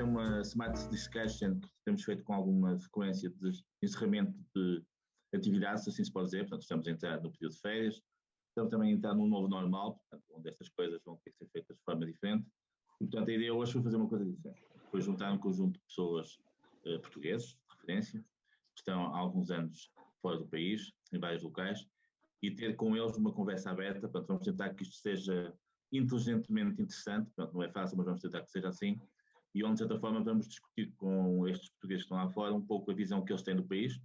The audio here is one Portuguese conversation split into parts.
uma Smart Discussion que temos feito com alguma frequência de encerramento de atividades, assim se pode dizer. Portanto, estamos a entrar no período de férias, estamos também a entrar num novo normal, portanto, onde estas coisas vão ter que ser feitas de forma diferente. E, portanto, a ideia hoje foi fazer uma coisa diferente. Foi juntar um conjunto de pessoas portugueses, de referência, que estão há alguns anos fora do país, em vários locais, e ter com eles uma conversa aberta. Portanto, vamos tentar que isto seja inteligentemente interessante, portanto, não é fácil, mas vamos tentar que seja assim, e onde, de certa forma, vamos discutir com estes portugueses que estão lá fora um pouco a visão que eles têm do país.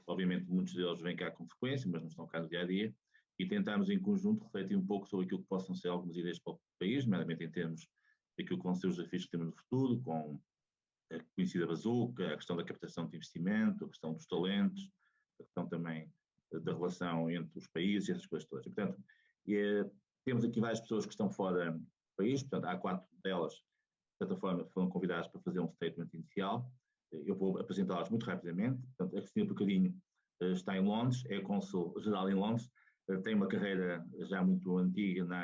Obviamente, muitos deles vêm cá com frequência, mas não estão cá no dia-a-dia, e tentarmos, em conjunto, refletir um pouco sobre aquilo que possam ser algumas ideias para o país, nomeadamente em termos daquilo que vão ser os desafios que temos no futuro, com a conhecida bazuca, a questão da captação de investimento, a questão dos talentos, a questão também da relação entre os países e essas coisas todas. E, portanto, temos aqui várias pessoas que estão fora do país, portanto, há 4 delas, de certa forma, foram convidadas para fazer um statement inicial. Eu vou apresentá-las muito rapidamente. Portanto, a Cristina Pocadinho está em Londres, é cônsul-geral em Londres, tem uma carreira já muito antiga na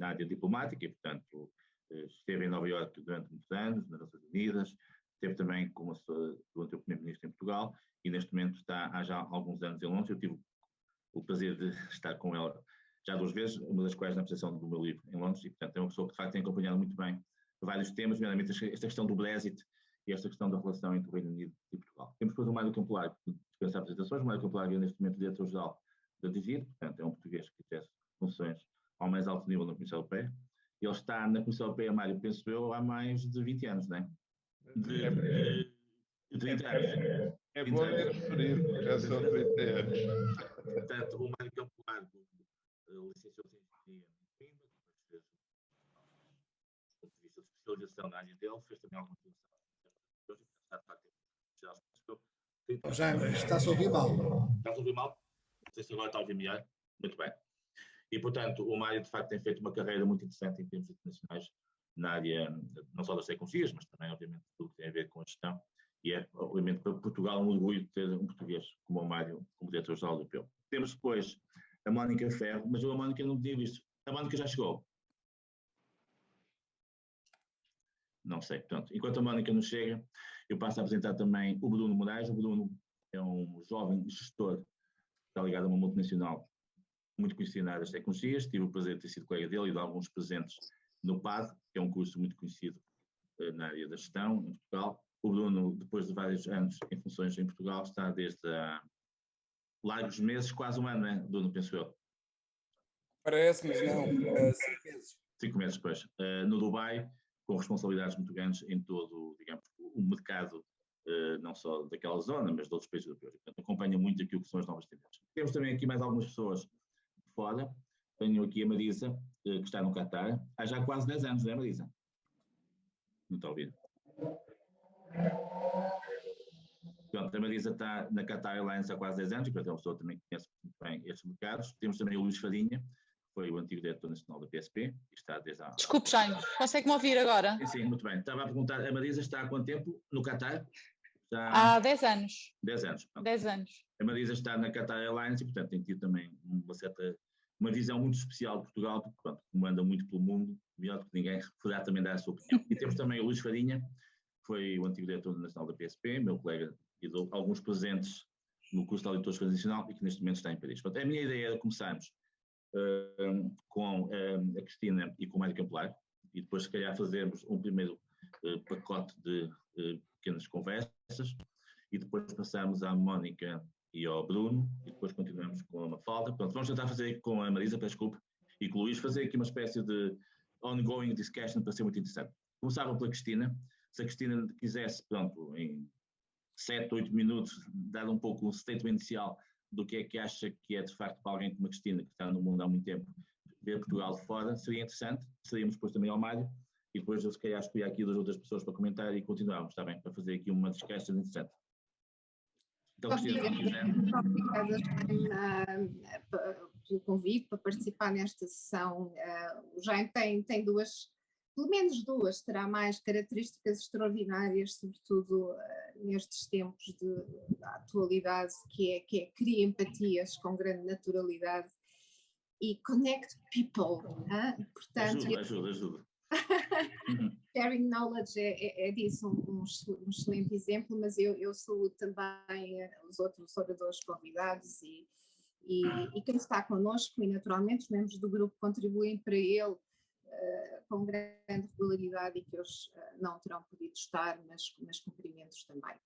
área diplomática e, portanto, esteve em Nova Iorque durante muitos anos, nas Nações Unidas, esteve também durante o primeiro-ministro em Portugal e neste momento está há já alguns anos em Londres. Eu tive o prazer de estar com ela já 2 vezes, uma das quais na apresentação do meu livro em Londres, e portanto é uma pessoa que de facto tem acompanhado muito bem vários temas, nomeadamente esta questão do Brexit e esta questão da relação entre o Reino Unido e Portugal. Temos depois o Mário Campelar, que dispensa apresentações. O Mário Campelar é neste momento diretor-geral da DIVID, portanto é um português que exerce funções ao mais alto nível na Comissão Europeia. Ele está na Comissão Europeia, Mário, penso eu, há mais de 20 anos, não é? De 30 anos. É bom nem referir, porque já são 30 anos. Portanto, o Mário Campelar licenciou-se em Engenharia em Coimbra, depois fez um ponto de vista de especialização na área dele, fez também alguma formação e está de facto Jaime, está-se a ouvir mal. Está a ouvir mal? Não sei se agora está a ouvir melhor. Muito bem. E, portanto, o Mário, de facto, tem feito uma carreira muito interessante em termos internacionais na área, não só das tecnologias, mas também, obviamente, tudo que tem a ver com a gestão. E é, obviamente, para Portugal um orgulho ter um português como o Mário, como diretor-geral europeu. Temos depois a Mónica Ferro, mas eu a Mónica não tinha visto. A Mónica já chegou? Não sei. Portanto, enquanto a Mónica não chega, eu passo a apresentar também o Bruno Moraes. O Bruno é um jovem gestor que está ligado a uma multinacional muito conhecido na área das tecnologias. Tive o prazer de ter sido colega dele e de alguns presentes no PAD, que é um curso muito conhecido na área da gestão em Portugal. O Bruno, depois de vários anos em funções em Portugal, está desde há largos meses, quase um ano, não é, Bruno, penso eu? Parece, mas não, 5 meses. 5 meses depois, no Dubai, com responsabilidades muito grandes em todo, digamos, o mercado, não só daquela zona, mas de outros países europeus. Portanto, acompanha muito aquilo que são as novas tendências. Temos também aqui mais algumas pessoas de fora. Tenho aqui a Marisa, que está no Qatar, há já quase 10 anos, não é, Marisa? Não está a ouvir? Pronto, a Marisa está na Qatar Airlines há quase 10 anos, e portanto é uma pessoa que também conhece muito bem estes mercados. Temos também o Luís Farinha, que foi o antigo diretor nacional da PSP, e está desde há... Desculpe, Jaime, consegue-me ouvir agora? Sim, muito bem. Estava a perguntar, a Marisa está há quanto tempo no Qatar? Há 10 anos. 10 anos. Pronto. 10 anos. A Marisa está na Qatar Airlines e, portanto, tem tido também uma visão muito especial de Portugal, porque, pronto, comanda muito pelo mundo, melhor do que ninguém, poderá também dar a sua opinião. E temos também o Luís Farinha, que foi o antigo diretor nacional da PSP, meu colega, e deu alguns presentes no curso de auditores tradicional e que neste momento está em Paris. Portanto, a minha ideia era começarmos com a Cristina e com o Mário Campelar, e depois, se calhar, fazermos um primeiro pacote de pequenas conversas, e depois passarmos à Mónica e ao Bruno, e depois continuamos com a Mafalda. Pronto, vamos tentar fazer com a Marisa, desculpe, e com o Luís, fazer aqui uma espécie de ongoing discussion para ser muito interessante. Começava pela Cristina. Se a Cristina quisesse, pronto, em 7, 8 minutos, dar um pouco um statement inicial do que é que acha que é, de facto, para alguém como a Cristina, que está no mundo há muito tempo, ver Portugal de fora, seria interessante. Seríamos depois também ao Mário, e depois eu se calhar escolhi aqui 2 outras pessoas para comentar e continuarmos, está bem? Para fazer aqui uma discussion interessante. Então, Cristina, se quiser. Obrigada pelo convite para participar nesta sessão. O Jaime tem pelo menos 2, terá mais características extraordinárias, sobretudo nestes tempos de atualidade, que é cria empatias com grande naturalidade e connect people. Portanto, Ajuda. Sharing knowledge é disso um excelente exemplo, mas eu saúdo também os outros oradores convidados e quem está connosco, e naturalmente os membros do grupo contribuem para ele com grande regularidade e que hoje não terão podido estar, mas cumprimentos também.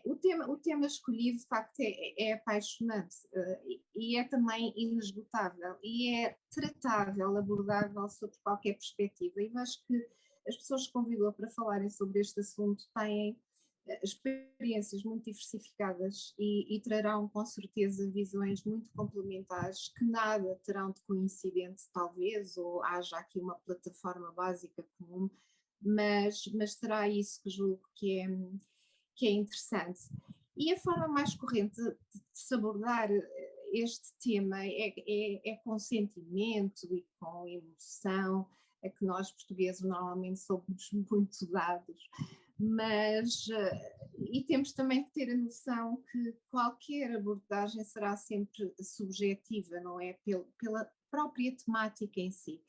O tema escolhido, de facto, é apaixonante e é também inesgotável e é tratável, abordável sob qualquer perspectiva. E acho que as pessoas que convidou para falarem sobre este assunto têm experiências muito diversificadas e trarão com certeza visões muito complementares que nada terão de coincidente talvez, ou haja aqui uma plataforma básica comum, mas será isso que julgo que é interessante. E a forma mais corrente de se abordar este tema é com sentimento e com emoção, é que nós portugueses normalmente somos muito dados, mas e temos também que ter a noção que qualquer abordagem será sempre subjetiva, não é? Pela própria temática em si.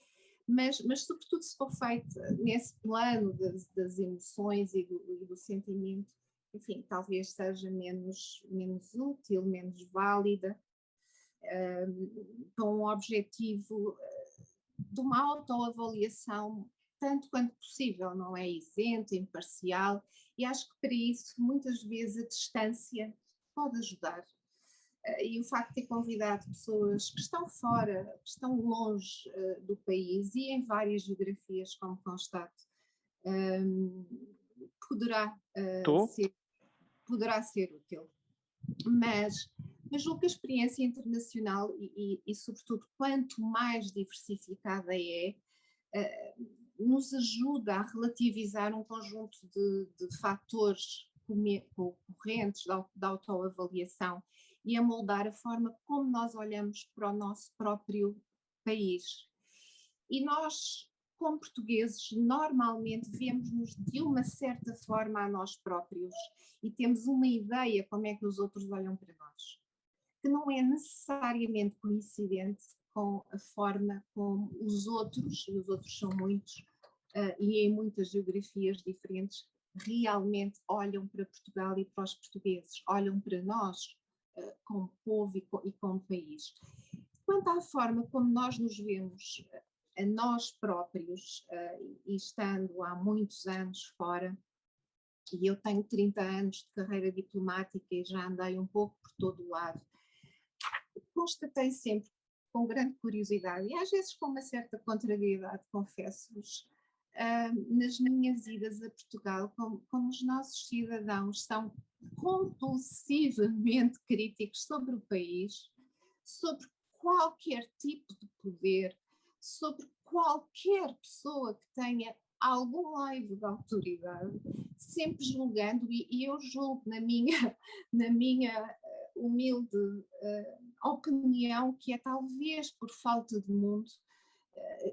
Mas sobretudo se for feito nesse plano das emoções e do sentimento, enfim, talvez seja menos útil, menos válida, com um objetivo de uma autoavaliação tanto quanto possível, não é? Isento, imparcial, e acho que para isso muitas vezes a distância pode ajudar. E o facto de ter convidado pessoas que estão fora, que estão longe do país e em várias geografias, como constato, poderá ser útil. Mas julgo que a experiência internacional e sobretudo, quanto mais diversificada nos ajuda a relativizar um conjunto de fatores correntes da autoavaliação e a moldar a forma como nós olhamos para o nosso próprio país. E nós, como portugueses, normalmente vemos-nos de uma certa forma a nós próprios e temos uma ideia como é que os outros olham para nós, que não é necessariamente coincidente com a forma como os outros, e os outros são muitos, e em muitas geografias diferentes, realmente olham para Portugal e para os portugueses, olham para nós como povo e como país. Quanto à forma como nós nos vemos a nós próprios, e estando há muitos anos fora, e eu tenho 30 anos de carreira diplomática e já andei um pouco por todo o lado, constatei sempre com grande curiosidade e às vezes com uma certa contrariedade, confesso-vos, nas minhas idas a Portugal, como os nossos cidadãos são compulsivamente críticos sobre o país, sobre qualquer tipo de poder, sobre qualquer pessoa que tenha algum laivo de autoridade, sempre julgando, e eu julgo na minha humilde opinião que é talvez por falta de mundo,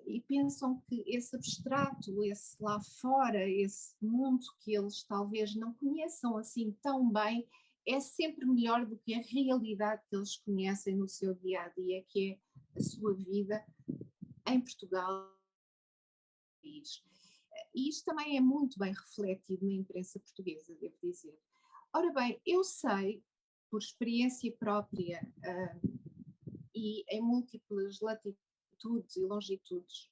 e pensam que esse abstrato, esse lá fora, esse mundo que eles talvez não conheçam assim tão bem, é sempre melhor do que a realidade que eles conhecem no seu dia-a-dia, que é a sua vida em Portugal. E isto também é muito bem refletido na imprensa portuguesa, devo dizer. Ora bem, eu sei, por experiência própria e em múltiplas latitudes e longitudes,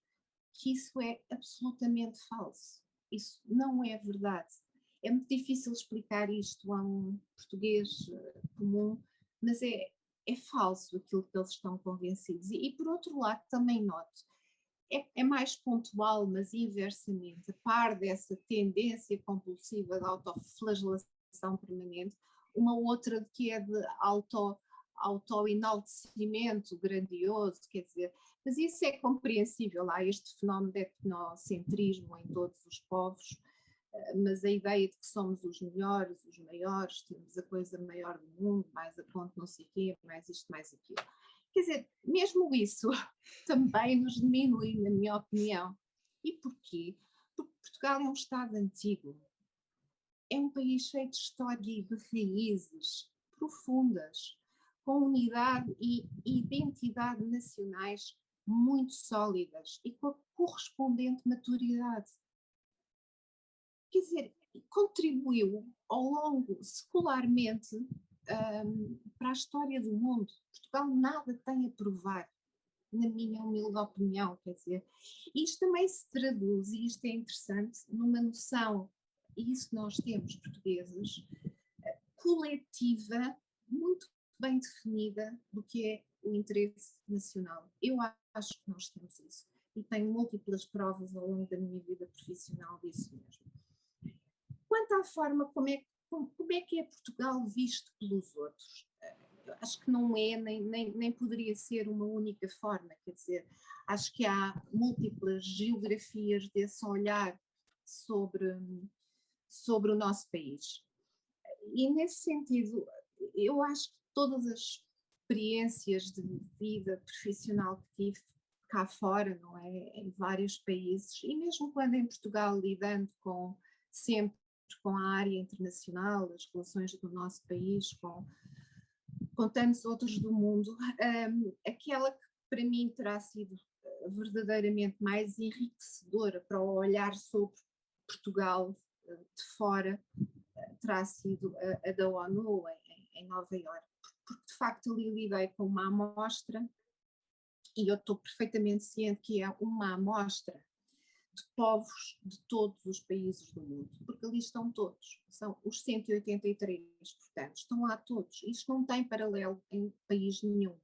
que isso é absolutamente falso. Isso não é verdade. É muito difícil explicar isto a um português comum, mas é falso aquilo que eles estão convencidos. E por outro lado, também noto, é mais pontual, mas inversamente, a par dessa tendência compulsiva de autoflagelação permanente, uma outra que é de auto-enaltecimento grandioso, quer dizer, mas isso é compreensível, há este fenómeno de etnocentrismo em todos os povos, mas a ideia de que somos os melhores, os maiores, temos a coisa maior do mundo, mais a ponto não sei o quê, mais isto, mais aquilo. Quer dizer, mesmo isso também nos diminui, na minha opinião. E porquê? Porque Portugal é um Estado antigo, é um país cheio de história e de raízes profundas, com unidade e identidade nacionais muito sólidas e com a correspondente maturidade. Quer dizer, contribuiu ao longo, secularmente, para a história do mundo. Portugal nada tem a provar, na minha humilde opinião, quer dizer. Isto também se traduz, e isto é interessante, numa noção, e isso nós temos portugueses, coletiva, muito bem definida do que é o interesse nacional. Eu acho que nós temos isso, e tenho múltiplas provas ao longo da minha vida profissional disso mesmo. Quanto à forma como é que é Portugal visto pelos outros, eu acho que não é, nem poderia ser uma única forma, quer dizer, acho que há múltiplas geografias desse olhar sobre o nosso país. E nesse sentido, eu acho que todas as experiências de vida profissional que tive cá fora, não é, em vários países, e mesmo quando em Portugal lidando sempre com a área internacional, as relações do nosso país com tantos outros do mundo, aquela que para mim terá sido verdadeiramente mais enriquecedora para o olhar sobre Portugal de fora, terá sido a da ONU em Nova Iorque, porque de facto ali lidei com uma amostra, e eu estou perfeitamente ciente que é uma amostra de povos de todos os países do mundo, porque ali estão todos, são os 183, portanto, estão lá todos. Isto não tem paralelo em país nenhum.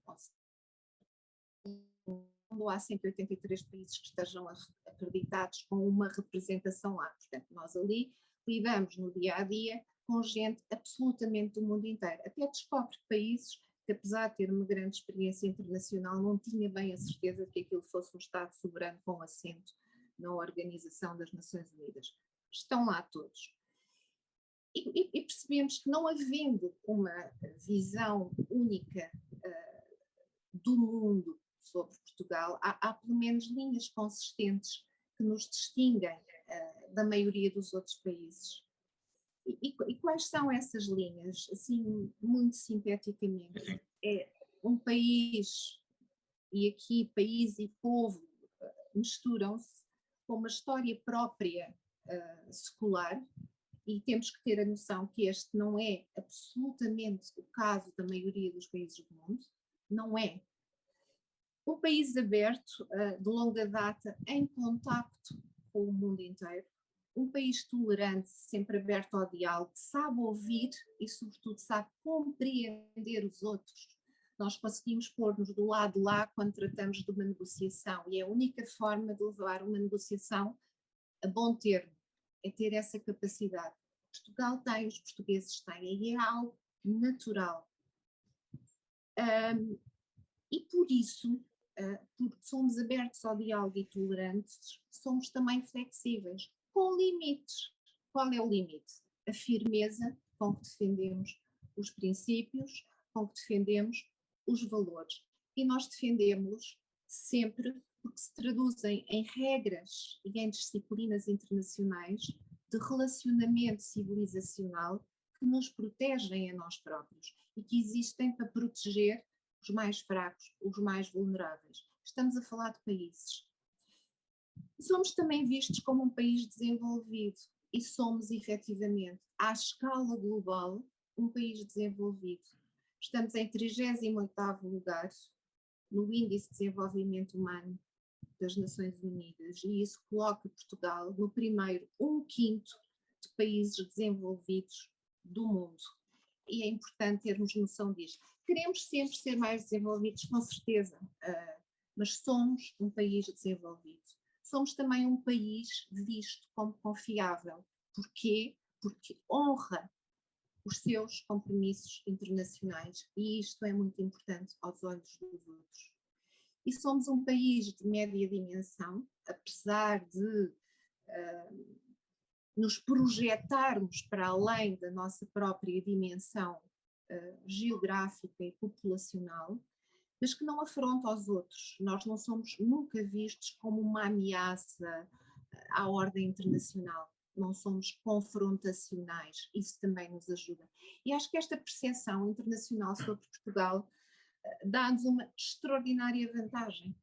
Não há 183 países que estejam acreditados com uma representação lá. Portanto, nós ali lidamos no dia a dia com gente absolutamente do mundo inteiro. Até descobre países que, apesar de ter uma grande experiência internacional, não tinha bem a certeza de que aquilo fosse um Estado soberano com assento na Organização das Nações Unidas. Estão lá todos. E percebemos que, não havendo uma visão única do mundo sobre Portugal, há pelo menos linhas consistentes que nos distinguem da maioria dos outros países. E quais são essas linhas? Assim, muito sinteticamente, é um país, e aqui país e povo misturam-se, com uma história própria secular, e temos que ter a noção que este não é absolutamente o caso da maioria dos países do mundo, não é. Um país aberto, de longa data, em contacto com o mundo inteiro, um país tolerante, sempre aberto ao diálogo, que sabe ouvir e, sobretudo, sabe compreender os outros. Nós conseguimos pôr-nos do lado de lá quando tratamos de uma negociação, e é a única forma de levar uma negociação a bom termo, é ter essa capacidade. Portugal tem, os portugueses têm, e é algo natural. E por isso, porque somos abertos ao diálogo e tolerantes, somos também flexíveis, com limites. Qual é o limite? A firmeza com que defendemos os princípios, com que defendemos os valores. E nós defendemos sempre porque se traduzem em regras e em disciplinas internacionais de relacionamento civilizacional que nos protegem a nós próprios e que existem para proteger os mais fracos, os mais vulneráveis. Estamos a falar de países. Somos também vistos como um país desenvolvido, e somos efetivamente, à escala global, um país desenvolvido. Estamos em 38º lugar no Índice de Desenvolvimento Humano das Nações Unidas, e isso coloca Portugal no primeiro 1/5 de países desenvolvidos do mundo. E é importante termos noção disto. Queremos sempre ser mais desenvolvidos, com certeza, mas somos um país desenvolvido. Somos também um país visto como confiável. Porquê? Porque honra os seus compromissos internacionais, e isto é muito importante aos olhos dos outros. E somos um país de média dimensão, apesar de nos projetarmos para além da nossa própria dimensão geográfica e populacional, mas que não afronta aos outros. Nós não somos nunca vistos como uma ameaça à ordem internacional, não somos confrontacionais, isso também nos ajuda. E acho que esta percepção internacional sobre Portugal dá-nos uma extraordinária vantagem,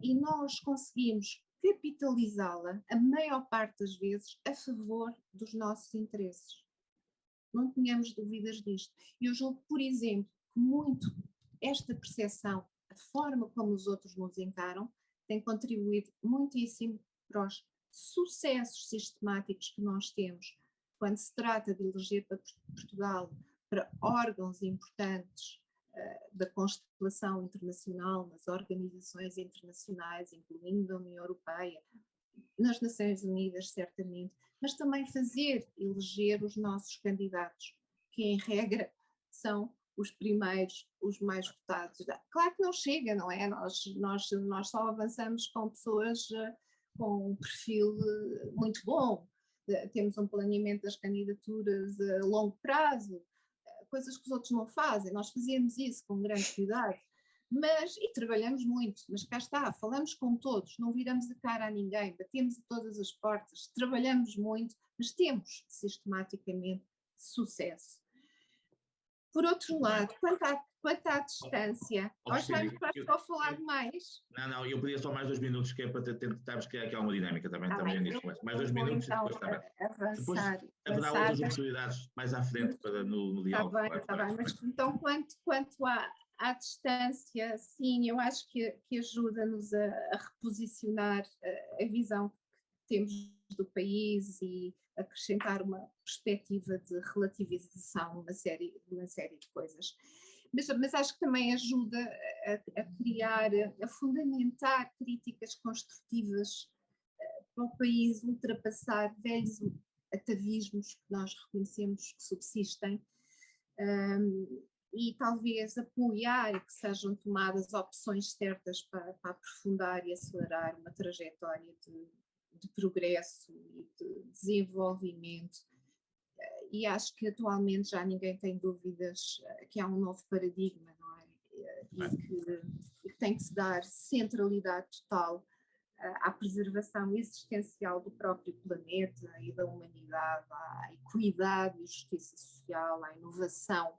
e nós conseguimos capitalizá-la, a maior parte das vezes, a favor dos nossos interesses. Não tenhamos dúvidas disto. Eu julgo, por exemplo, que muito esta percepção, a forma como os outros nos encaram, tem contribuído muitíssimo para os sucessos sistemáticos que nós temos quando se trata de eleger para Portugal para órgãos importantes da constelação internacional, nas organizações internacionais, incluindo a União Europeia, nas Nações Unidas, certamente, mas também fazer eleger os nossos candidatos, que em regra são os primeiros, os mais votados. Claro que não chega, não é? Nós só avançamos com pessoas com um perfil muito bom, temos um planeamento das candidaturas a longo prazo, coisas que os outros não fazem, nós fazemos isso com grande cuidado, e trabalhamos muito, mas cá está, falamos com todos, não viramos a cara a ninguém, batemos a todas as portas, trabalhamos muito, mas temos sistematicamente sucesso. Por outro lado, quanto à distância, acho que estou a falar demais. Não, eu pedia só mais 2 minutos, que é para tentarmos criar aqui alguma dinâmica também nisso. Mais 2 minutos então, e depois está bem. Avançar. Depois haverá outras oportunidades mais à frente no diálogo. Está bem, mas então quanto à distância, sim, eu acho que ajuda-nos a reposicionar a visão que temos do país e acrescentar uma perspectiva de relativização, uma série de coisas. Mas acho que também ajuda a criar, a fundamentar críticas construtivas para o país, ultrapassar velhos atavismos que nós reconhecemos que subsistem, e talvez apoiar que sejam tomadas opções certas para aprofundar e acelerar uma trajetória de progresso e de desenvolvimento. E acho que atualmente já ninguém tem dúvidas que há um novo paradigma, não é? E que tem que se dar centralidade total à preservação existencial do próprio planeta e da humanidade, à equidade e justiça social, à inovação,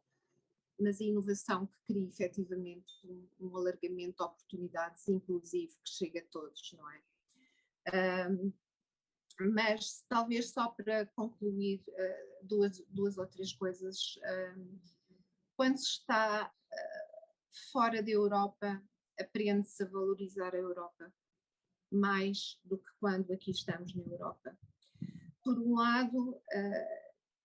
mas a inovação que cria efetivamente um alargamento de oportunidades inclusivo que chega a todos, não é? Mas talvez só para concluir duas ou três coisas. Quando se está fora da Europa, aprende-se a valorizar a Europa mais do que quando aqui estamos na Europa. Por um lado,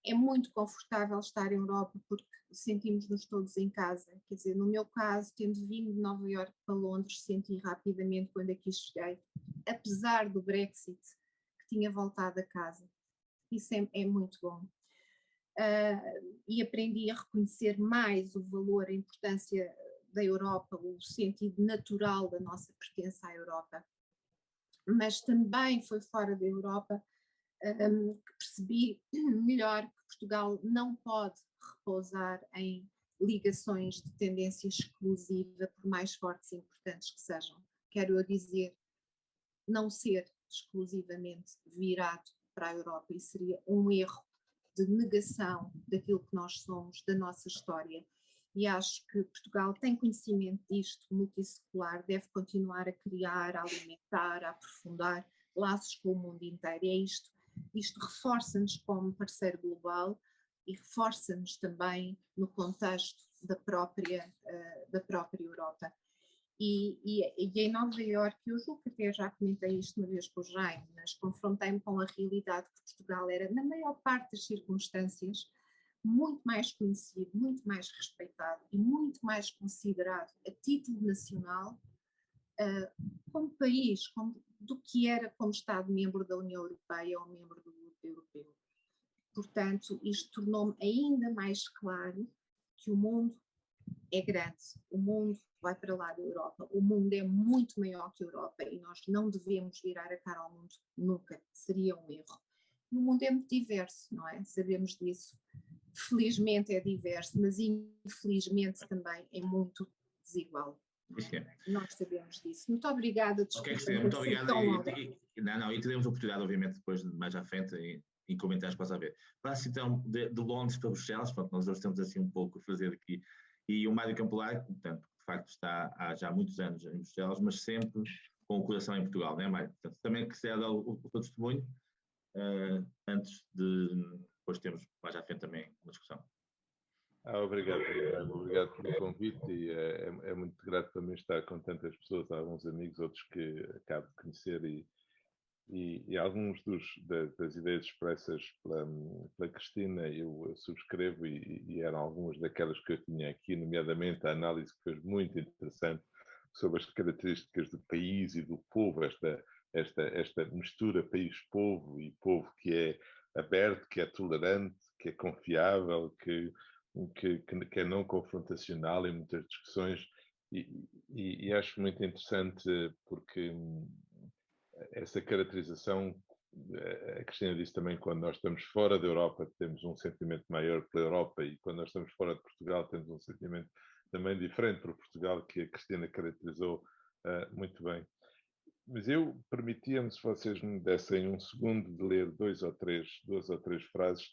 é muito confortável estar em Europa porque sentimos-nos todos em casa. Quer dizer, no meu caso, tendo vindo de Nova Iorque para Londres, senti rapidamente quando aqui cheguei, apesar do Brexit, que tinha voltado a casa. Isso é muito bom. E aprendi a reconhecer mais o valor, a importância da Europa, o sentido natural da nossa pertença à Europa. Mas também foi fora da Europa que percebi melhor que Portugal não pode repousar em ligações de tendência exclusiva, por mais fortes e importantes que sejam. Quero eu dizer, não ser exclusivamente virado para a Europa, e seria um erro de negação daquilo que nós somos, da nossa história. E acho que Portugal tem conhecimento disto, multissecular, deve continuar a criar, a alimentar, a aprofundar laços com o mundo inteiro. E é isto reforça-nos como parceiro global e reforça-nos também no contexto da própria Europa. E em Nova Iorque, eu julgo que até já comentei isto uma vez com o Jaime, mas confrontei-me com a realidade que Portugal era, na maior parte das circunstâncias, muito mais conhecido, muito mais respeitado e muito mais considerado a título nacional como país, do que era como Estado-membro da União Europeia ou membro do Grupo Europeu. Portanto, isto tornou-me ainda mais claro que o mundo é grande, o mundo vai para lá da Europa, o mundo é muito maior que a Europa e nós não devemos virar a cara ao mundo nunca, seria um erro. E o mundo é muito diverso, não é? Sabemos disso. Felizmente é diverso, mas infelizmente também é muito desigual. Nós sabemos disso. Muito obrigada. Desculpa, muito obrigada. E teremos a oportunidade, obviamente, depois mais à frente, em comentários que possa haver. Passo então de Londres para Bruxelas, pronto, nós hoje estamos assim um pouco a fazer aqui, e o Mário Campolar, portanto, facto está há já muitos anos em Bruxelas, mas sempre com o coração em Portugal, não é, Mário? Portanto, também que ceda o seu testemunho, antes de depois termos mais à frente também uma discussão. Obrigado, Guilherme. Obrigado pelo convite e é muito grato também estar com tantas pessoas, alguns amigos, outros que acabo de conhecer e alguns das ideias expressas pela Cristina eu subscrevo e eram algumas daquelas que eu tinha aqui, nomeadamente a análise que fez muito interessante sobre as características do país e do povo, esta mistura país-povo e povo que é aberto, que é tolerante, que é confiável, que é não confrontacional em muitas discussões e acho muito interessante porque essa caracterização, a Cristina disse também, quando nós estamos fora da Europa temos um sentimento maior pela Europa e quando nós estamos fora de Portugal temos um sentimento também diferente por Portugal, que a Cristina caracterizou muito bem. Mas eu permitia-me, se vocês me dessem um segundo, de ler duas ou três frases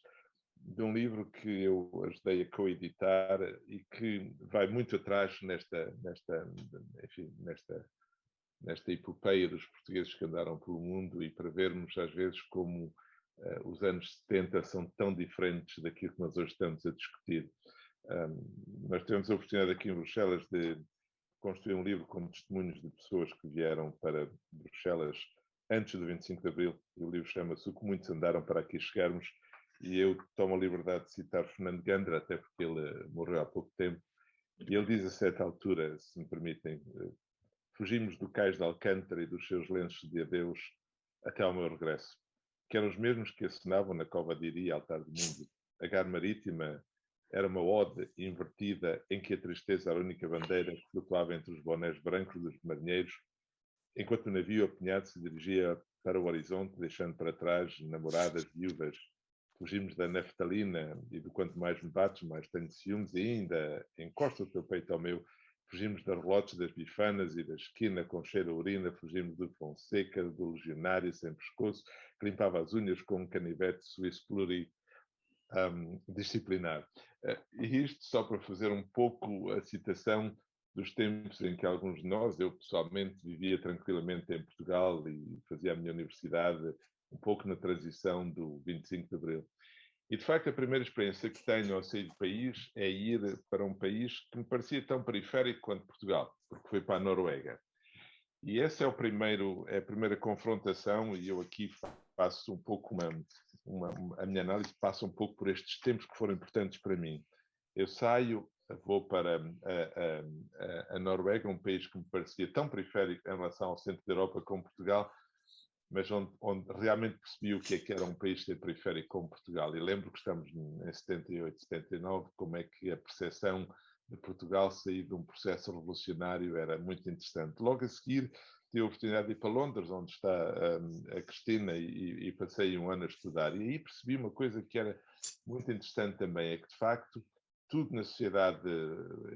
de um livro que eu ajudei a coeditar e que vai muito atrás nesta epopeia dos portugueses que andaram pelo mundo e para vermos às vezes como os anos 70 são tão diferentes daquilo que nós hoje estamos a discutir. Nós tivemos a oportunidade aqui em Bruxelas de construir um livro com testemunhos de pessoas que vieram para Bruxelas antes do 25 de Abril, e o livro chama-se O que Muitos Andaram para Aqui Chegarmos, e eu tomo a liberdade de citar Fernando Gandra, até porque ele morreu há pouco tempo, e ele diz a certa altura, se me permitem, fugimos do cais de Alcântara e dos seus lenços de adeus até ao meu regresso, que eram os mesmos que assinavam na Cova de Iria, altar do mundo. A Gar Marítima era uma ode invertida em que a tristeza era a única bandeira que flutuava entre os bonés brancos dos marinheiros, enquanto o navio apinhado se dirigia para o horizonte, deixando para trás namoradas viúvas. Fugimos da naftalina e do quanto mais me bates, mais tenho ciúmes, e ainda encosta o teu peito ao meu. Fugimos das relotes das bifanas e da esquina com cheiro a urina, fugimos do Fonseca, do legionário sem pescoço, que limpava as unhas com um canivete suíço disciplinar. E isto só para fazer um pouco a citação dos tempos em que alguns de nós, eu pessoalmente vivia tranquilamente em Portugal e fazia a minha universidade um pouco na transição do 25 de Abril. E, de facto, a primeira experiência que tenho ao sair do país é ir para um país que me parecia tão periférico quanto Portugal, porque foi para a Noruega. E esse é a primeira confrontação, e eu aqui faço um pouco a minha análise passa um pouco por estes tempos que foram importantes para mim. Eu vou para a Noruega, um país que me parecia tão periférico em relação ao centro da Europa como Portugal, mas onde realmente percebi o que era um país ser periférico como Portugal. E lembro que estamos em 78, 79, como é que a percepção de Portugal sair de um processo revolucionário era muito interessante. Logo a seguir, tive a oportunidade de ir para Londres, onde está a Cristina, e passei um ano a estudar. E aí percebi uma coisa que era muito interessante também, é que, de facto, tudo na sociedade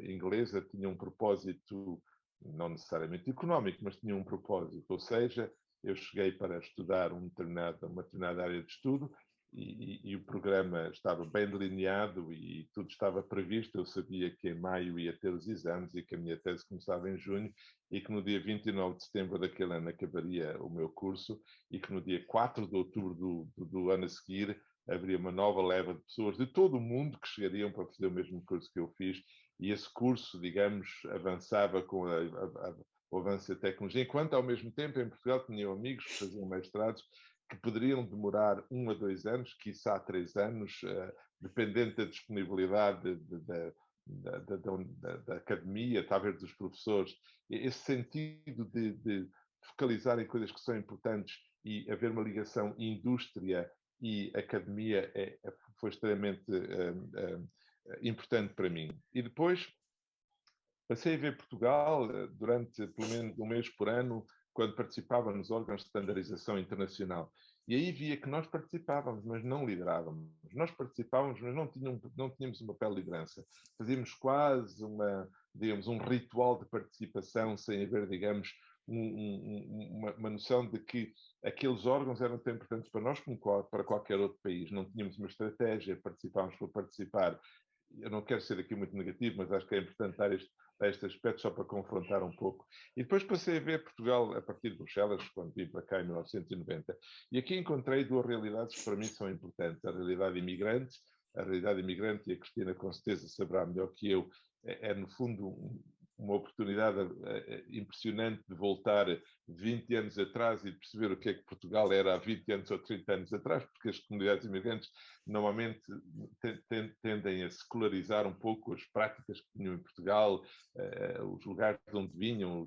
inglesa tinha um propósito, não necessariamente económico, mas tinha um propósito, ou seja, eu cheguei para estudar uma determinada área de estudo e o programa estava bem delineado e tudo estava previsto. Eu sabia que em maio ia ter os exames e que a minha tese começava em junho e que no dia 29 de setembro daquele ano acabaria o meu curso e que no dia 4 de outubro do ano a seguir haveria uma nova leva de pessoas de todo o mundo que chegariam para fazer o mesmo curso que eu fiz, e esse curso, digamos, avançava com o avanço da tecnologia, enquanto ao mesmo tempo em Portugal tinham amigos que faziam mestrados que poderiam demorar 1 a 2 anos, quiçá 3 anos, dependendo da disponibilidade da academia, talvez dos professores. Esse sentido de focalizar em coisas que são importantes e haver uma ligação indústria e academia foi extremamente importante para mim. E depois passei a ver Portugal durante pelo menos um mês por ano, quando participava nos órgãos de standardização internacional. E aí via que nós participávamos, mas não liderávamos. Nós participávamos, mas não tínhamos um papel de liderança. Fazíamos quase um ritual de participação, sem haver, digamos, uma noção de que aqueles órgãos eram tão importantes para nós como para qualquer outro país. Não tínhamos uma estratégia, participávamos por participar. Eu não quero ser aqui muito negativo, mas acho que é importante dar a este aspecto, só para confrontar um pouco. E depois passei a ver Portugal a partir de Bruxelas, quando vim para cá em 1990, e aqui encontrei duas realidades que para mim são importantes. A realidade imigrante, e a Cristina com certeza saberá melhor que eu, no fundo uma oportunidade impressionante de voltar 20 anos atrás e de perceber o que é que Portugal era há 20 anos ou 30 anos atrás, porque as comunidades imigrantes normalmente tendem a secularizar um pouco as práticas que tinham em Portugal, os lugares de onde vinham,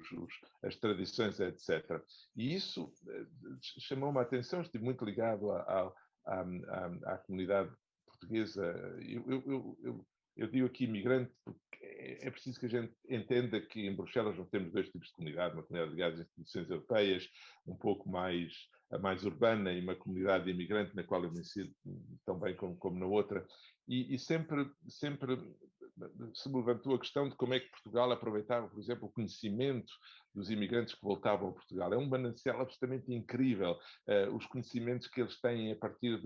as tradições, etc. E isso chamou-me a atenção, estive muito ligado à comunidade portuguesa. Eu digo aqui imigrante porque é preciso que a gente entenda que em Bruxelas não temos dois tipos de comunidade, uma comunidade ligada às instituições europeias, um pouco mais urbana, e uma comunidade imigrante na qual eu me insiro tão bem como na outra. E sempre se me levantou a questão de como é que Portugal aproveitava, por exemplo, o conhecimento dos imigrantes que voltavam a Portugal. É um manancial absolutamente incrível, os conhecimentos que eles têm a partir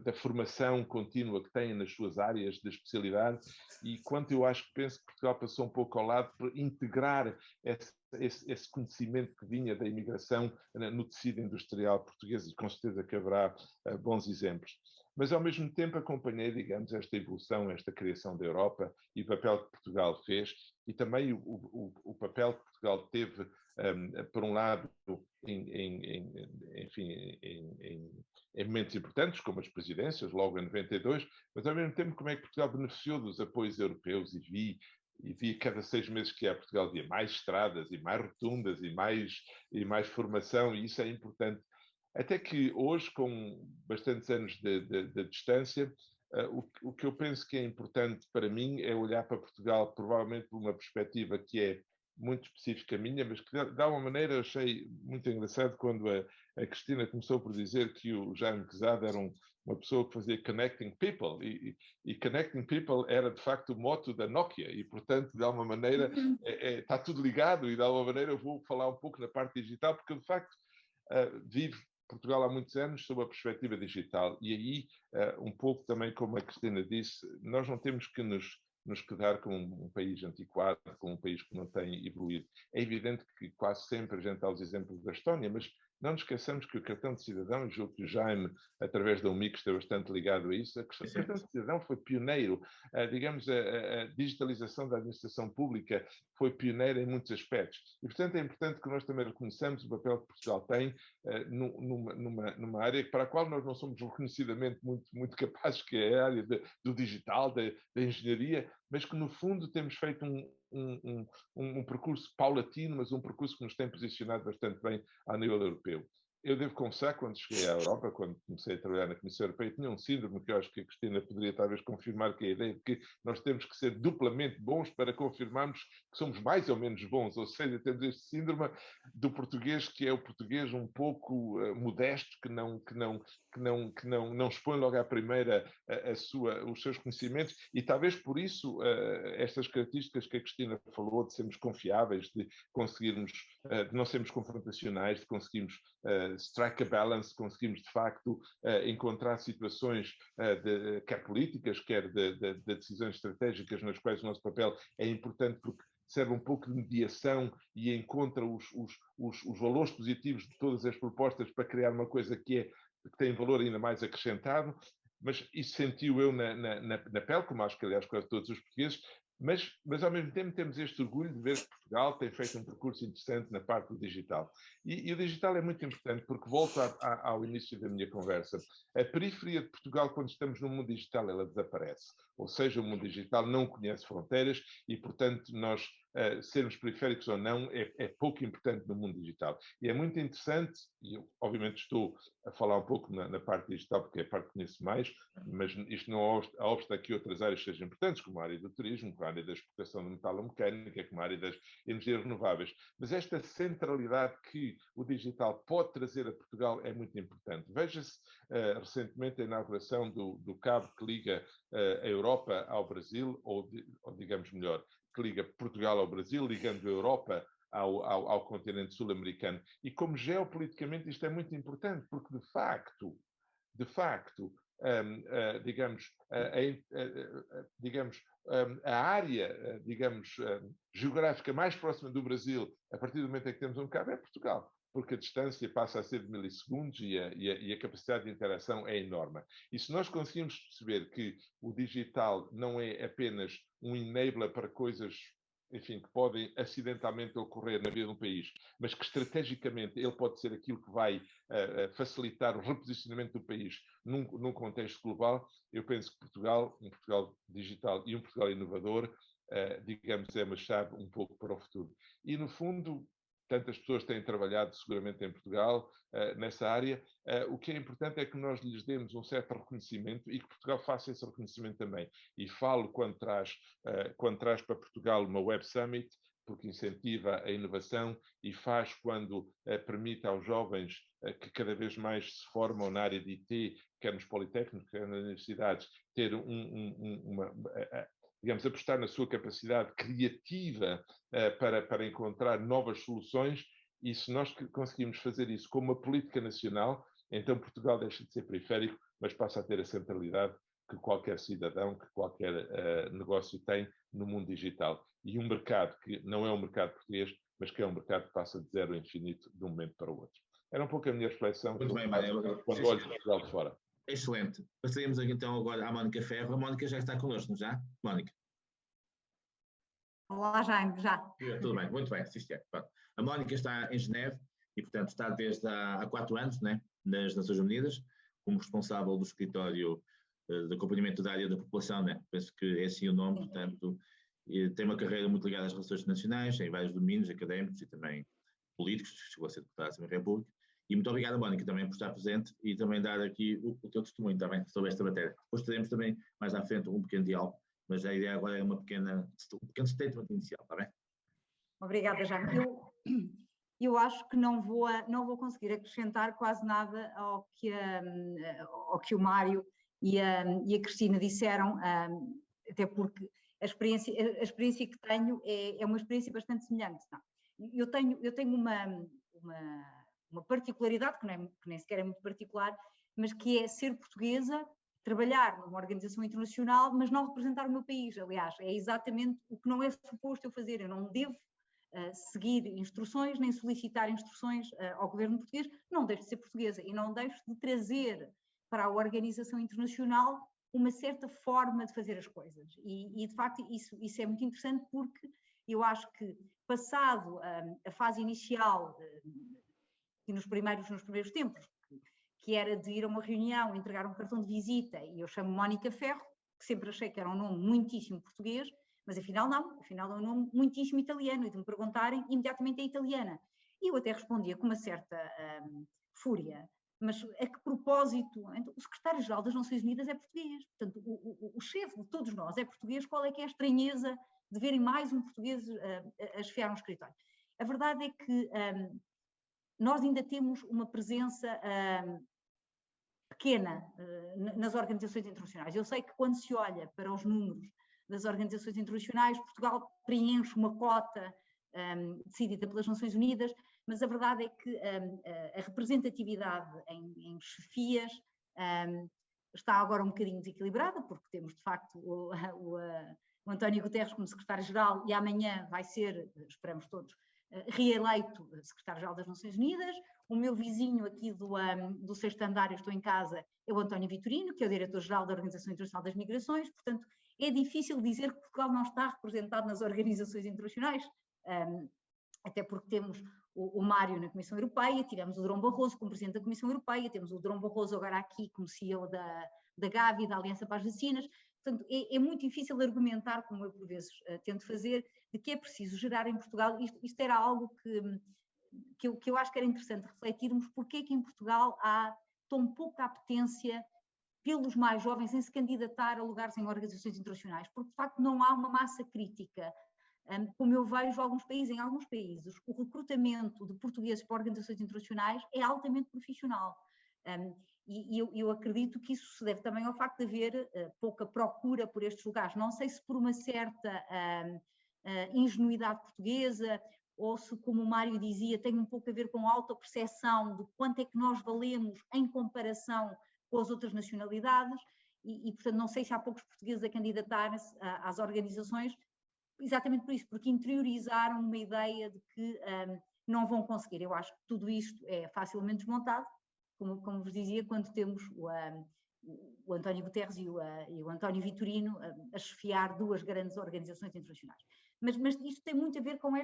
da formação contínua que têm nas suas áreas de especialidade, e quanto eu penso que Portugal passou um pouco ao lado por integrar esse conhecimento que vinha da imigração no tecido industrial português, e com certeza que haverá bons exemplos. Mas, ao mesmo tempo, acompanhei, digamos, esta evolução, esta criação da Europa e o papel que Portugal fez, e também o papel que Portugal teve, por um lado, em momentos importantes, como as presidências, logo em 92, mas, ao mesmo tempo, como é que Portugal beneficiou dos apoios europeus, e vi cada 6 meses que Portugal via mais estradas e mais rotundas e mais formação, e isso é importante. Até que hoje, com bastantes anos de distância, o que eu penso que é importante para mim é olhar para Portugal, provavelmente por uma perspectiva que é muito específica minha, mas que de alguma maneira eu achei muito engraçado quando a Cristina começou por dizer que o Jaime Quezada era uma pessoa que fazia Connecting People, e Connecting People era de facto o moto da Nokia, e portanto de alguma maneira está tudo ligado, e de alguma maneira eu vou falar um pouco na parte digital, porque de facto vivo Portugal há muitos anos sob a perspectiva digital, e aí, um pouco também como a Cristina disse, nós não temos que nos quedar com um país antiquado, com um país que não tem evoluído. É evidente que quase sempre a gente dá os exemplos da Estónia, mas não nos esqueçamos que o cartão de cidadão, julgo que o Jaime, através da UMIC, está bastante ligado a isso, o cartão de cidadão foi pioneiro. Digamos, a digitalização da administração pública foi pioneira em muitos aspectos. E, portanto, é importante que nós também reconheçamos o papel que Portugal tem numa área para a qual nós não somos reconhecidamente muito capazes, que é a área do digital, da engenharia, mas que, no fundo, temos feito um percurso paulatino, mas um percurso que nos tem posicionado bastante bem a nível europeu. Eu devo confessar, quando cheguei à Europa, quando comecei a trabalhar na Comissão Europeia, tinha um síndrome que eu acho que a Cristina poderia talvez confirmar, que é a ideia de que nós temos que ser duplamente bons para confirmarmos que somos mais ou menos bons, ou seja, temos este síndrome do português, que é o português um pouco modesto, que não expõe logo à primeira os seus conhecimentos, e talvez por isso estas características que a Cristina falou, de sermos confiáveis, de conseguirmos, de não sermos confrontacionais, de conseguirmos strike a balance, conseguimos de facto encontrar situações quer políticas, quer de decisões estratégicas, nas quais o nosso papel é importante, porque serve um pouco de mediação e encontra os valores positivos de todas as propostas para criar uma coisa que tem valor ainda mais acrescentado. Mas isso sentiu eu na pele, como acho que, aliás, quase todos os portugueses, mas ao mesmo tempo temos este orgulho de ver que Portugal tem feito um percurso interessante na parte do digital. E o digital é muito importante porque, volto ao início da minha conversa, a periferia de Portugal, quando estamos no mundo digital, ela desaparece. Ou seja, o mundo digital não conhece fronteiras e, portanto, nós sermos periféricos ou não é pouco importante no mundo digital. E é muito interessante, e eu obviamente estou a falar um pouco na parte digital, porque é a parte que conheço mais, mas isto não obsta que outras áreas sejam importantes, como a área do turismo, como a área da exportação de metalomecânica, como a área das energias renováveis. Mas esta centralidade que o digital pode trazer a Portugal é muito importante. Veja-se recentemente a inauguração do cabo que liga a Europa ao Brasil, ou digamos melhor, que liga Portugal ao Brasil, ligando a Europa ao continente sul-americano. E como geopoliticamente isto é muito importante, porque de facto, digamos, a área, digamos, geográfica mais próxima do Brasil, a partir do momento em que temos um cabo, é Portugal, porque a distância passa a ser de milissegundos e a capacidade de interação é enorme. E se nós conseguimos perceber que o digital não é apenas um enabler para coisas, enfim, que podem acidentalmente ocorrer na vida de um país, mas que estrategicamente ele pode ser aquilo que vai facilitar o reposicionamento do país num contexto global, eu penso que Portugal, um Portugal digital e um Portugal inovador, digamos, é uma chave um pouco para o futuro. E, no fundo, tantas pessoas têm trabalhado seguramente em Portugal nessa área. O que é importante é que nós lhes demos um certo reconhecimento e que Portugal faça esse reconhecimento também. E falo quando traz para Portugal uma Web Summit, porque incentiva a inovação e faz quando permite aos jovens que cada vez mais se formam na área de IT, quer nos politécnicos, quer nas universidades, ter digamos, apostar na sua capacidade criativa para encontrar novas soluções, e se nós conseguimos fazer isso com uma política nacional, então Portugal deixa de ser periférico, mas passa a ter a centralidade que qualquer cidadão, que qualquer negócio tem no mundo digital. E um mercado que não é um mercado português, mas que é um mercado que passa de zero a infinito de um momento para o outro. Era um pouco a minha reflexão Muito bem, quando olho Portugal de fora. Excelente. Passaríamos aqui então agora à Mónica Ferro. A Mónica já está connosco, já? Mónica. Olá, Jaime, já. Tudo bem, muito bem. A Mónica está em Geneve e, portanto, está desde há 4 anos, né, nas Nações Unidas, como responsável do escritório de acompanhamento da área da população, né? Penso que é assim o nome, portanto, tem uma carreira muito ligada às relações internacionais, em vários domínios académicos e também políticos, chegou a ser deputada da República. E muito obrigado, Mónica, também por estar presente e também dar aqui o teu testemunho também sobre esta matéria. Depois teremos também, mais à frente, um pequeno diálogo, mas a ideia agora é um pequeno statement inicial, está bem? Obrigada, Jaime. Eu acho que não vou conseguir acrescentar quase nada ao que o Mário e a Cristina disseram, até porque a experiência que tenho é uma experiência bastante semelhante. Não. Eu tenho uma particularidade, que nem sequer é muito particular, mas que é ser portuguesa, trabalhar numa organização internacional, mas não representar o meu país. Aliás, é exatamente o que não é suposto eu fazer. Eu não devo seguir instruções, nem solicitar instruções ao governo português. Não deixo de ser portuguesa e não deixo de trazer para a organização internacional uma certa forma de fazer as coisas. E de facto, isso é muito interessante porque eu acho que, passado a fase inicial, e nos primeiros tempos, que era de ir a uma reunião, entregar um cartão de visita, e eu chamo Mónica Ferro, que sempre achei que era um nome muitíssimo português, mas afinal não, afinal é um nome muitíssimo italiano, e de me perguntarem, imediatamente é italiana. E eu até respondia com uma certa fúria, mas a que propósito? Então, o secretário-geral das Nações Unidas é português, portanto, o chefe de todos nós é português, qual é que é a estranheza de verem mais um português a chefiar um escritório? A verdade é que nós ainda temos uma presença pequena nas organizações internacionais. Eu sei que quando se olha para os números das organizações internacionais, Portugal preenche uma cota decidida pelas Nações Unidas, mas a verdade é que a representatividade em chefias está agora um bocadinho desequilibrada, porque temos de facto o António Guterres como secretário-geral e amanhã vai ser, esperamos todos, reeleito secretário-geral das Nações Unidas. O meu vizinho aqui do sexto andar, eu estou em casa, é o António Vitorino, que é o diretor-geral da Organização Internacional das Migrações. Portanto, é difícil dizer que Portugal não está representado nas organizações internacionais, até porque temos o Mário na Comissão Europeia, tivemos o Durão Barroso como presidente da Comissão Europeia, temos o Durão Barroso agora aqui como CEO da Gavi, da Aliança para as Vacinas. Portanto, é muito difícil argumentar, como eu por vezes tento fazer, de que é preciso gerar em Portugal. Isto era algo que eu acho que era interessante refletirmos, porque é que em Portugal há tão pouca apetência pelos mais jovens em se candidatar a lugares em organizações internacionais, porque de facto não há uma massa crítica. Como eu vejo em alguns países, o recrutamento de portugueses para organizações internacionais é altamente profissional. E eu acredito que isso se deve também ao facto de haver pouca procura por estes lugares. Não sei se por uma certa ingenuidade portuguesa, ou se, como o Mário dizia, tem um pouco a ver com a autoperceção de quanto é que nós valemos em comparação com as outras nacionalidades. e, portanto, não sei se há poucos portugueses a candidatarem-se às organizações, exatamente por isso, porque interiorizaram uma ideia de que não vão conseguir. Eu acho que tudo isto é facilmente desmontado, como vos dizia, quando temos o António Guterres e o António Vitorino a chefiar duas grandes organizações internacionais. Mas isto tem muito a ver com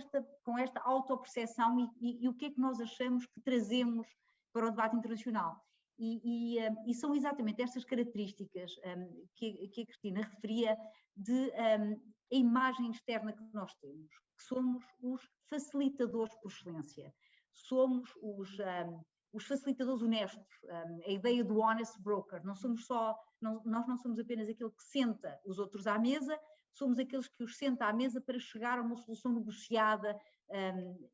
esta autoperceção e o que é que nós achamos que trazemos para o debate internacional. E são exatamente estas características que a Cristina referia a imagem externa que nós temos, que somos os facilitadores por excelência, somos os facilitadores honestos, a ideia do honest broker, nós não somos apenas aquele que senta os outros à mesa, somos aqueles que os senta à mesa para chegar a uma solução negociada,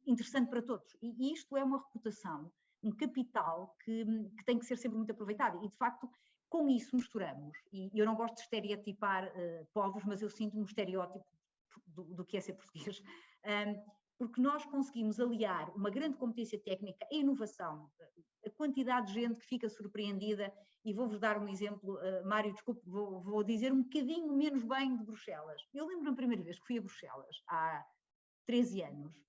interessante para todos. E isto é uma reputação, um capital que tem que ser sempre muito aproveitado. E, de facto, com isso misturamos. E eu não gosto de estereotipar povos, mas eu sinto um estereótipo do que é ser português. Porque nós conseguimos aliar uma grande competência técnica, a inovação, a quantidade de gente que fica surpreendida, e vou-vos dar um exemplo, Mário, desculpe, vou dizer um bocadinho menos bem de Bruxelas. Eu lembro-me a primeira vez que fui a Bruxelas, há 13 anos,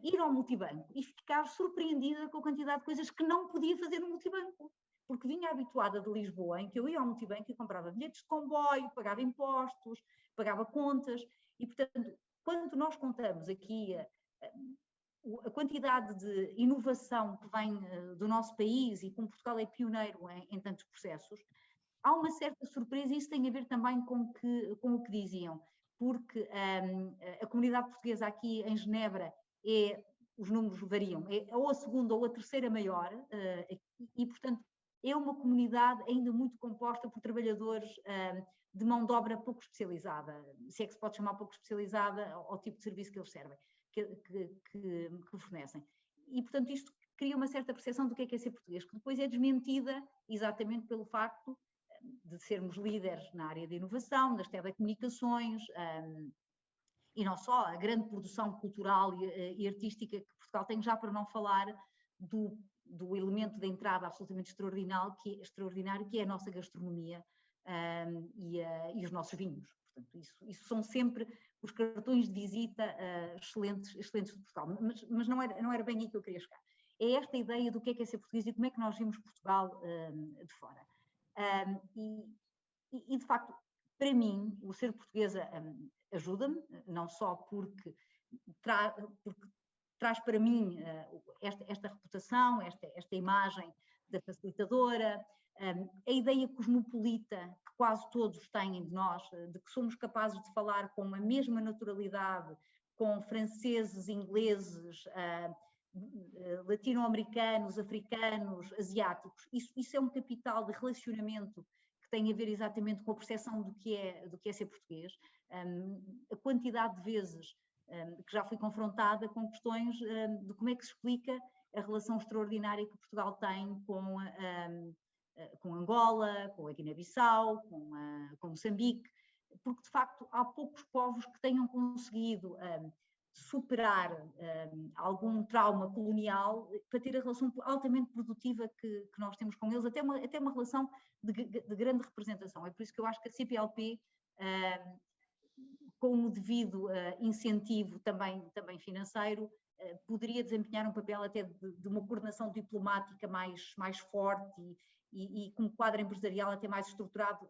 ir ao multibanco e ficar surpreendida com a quantidade de coisas que não podia fazer no multibanco, porque vinha habituada de Lisboa, em que eu ia ao multibanco e comprava bilhetes de comboio, pagava impostos, pagava contas, e portanto, quando nós contamos aqui a quantidade de inovação que vem do nosso país, e como Portugal é pioneiro em tantos processos, há uma certa surpresa, e isso tem a ver também com o que diziam, porque a comunidade portuguesa aqui em Genebra os números variam, é ou a segunda ou a terceira maior, e portanto é uma comunidade ainda muito composta por trabalhadores de mão de obra pouco especializada, se é que se pode chamar pouco especializada ao tipo de serviço que eles servem, que fornecem. E, portanto, isto cria uma certa percepção do que é ser português, que depois é desmentida exatamente pelo facto de sermos líderes na área de inovação, das telecomunicações, e não só, a grande produção cultural e artística que Portugal tem, já para não falar do elemento de entrada absolutamente extraordinário, que é a nossa gastronomia, e os nossos vinhos. Portanto, isso são sempre os cartões de visita excelentes de Portugal. Mas não era bem aí que eu queria chegar. É esta ideia do que é ser português e como é que nós vimos Portugal de fora. E, de facto, para mim, o ser portuguesa ajuda-me, não só porque traz para mim esta reputação, esta imagem da facilitadora, a ideia cosmopolita que quase todos têm de nós, de que somos capazes de falar com a mesma naturalidade com franceses, ingleses, latino-americanos, africanos, asiáticos. Isso é um capital de relacionamento que tem a ver exatamente com a percepção do que é ser português. A quantidade de vezes que já fui confrontada com questões de como é que se explica a relação extraordinária que Portugal tem com Angola, com a Guiné-Bissau, com Moçambique, porque de facto há poucos povos que tenham conseguido superar algum trauma colonial para ter a relação altamente produtiva que nós temos com eles, até uma relação de grande representação. É por isso que eu acho que a CPLP, com o devido incentivo também financeiro, poderia desempenhar um papel até de uma coordenação diplomática mais forte e com um quadro empresarial até mais estruturado,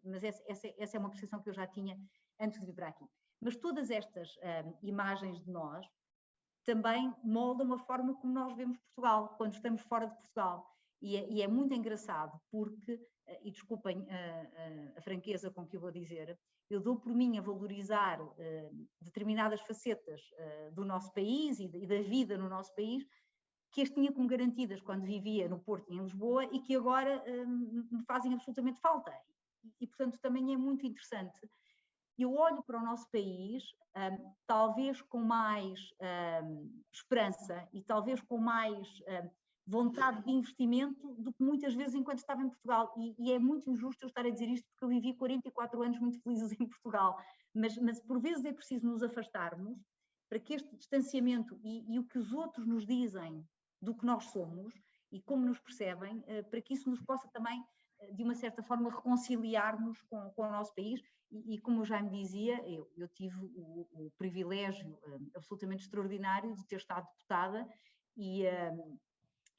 mas essa é uma percepção que eu já tinha antes de vir para aqui. Mas todas estas imagens de nós também moldam a forma como nós vemos Portugal, quando estamos fora de Portugal. E é muito engraçado porque, e desculpem a franqueza com que eu vou dizer, eu dou por mim a valorizar determinadas facetas do nosso país e da vida no nosso país, que as tinha como garantidas quando vivia no Porto e em Lisboa e que agora me fazem absolutamente falta. E, portanto, também é muito interessante. Eu olho para o nosso país, talvez com mais esperança e talvez com mais vontade de investimento do que muitas vezes enquanto estava em Portugal. E é muito injusto eu estar a dizer isto porque eu vivi 44 anos muito felizes em Portugal. Mas por vezes é preciso nos afastarmos para que este distanciamento e o que os outros nos dizem do que nós somos e como nos percebem, para que isso nos possa também de uma certa forma, reconciliar-nos com o nosso país. E como eu já me dizia, eu tive o privilégio absolutamente extraordinário de ter estado deputada e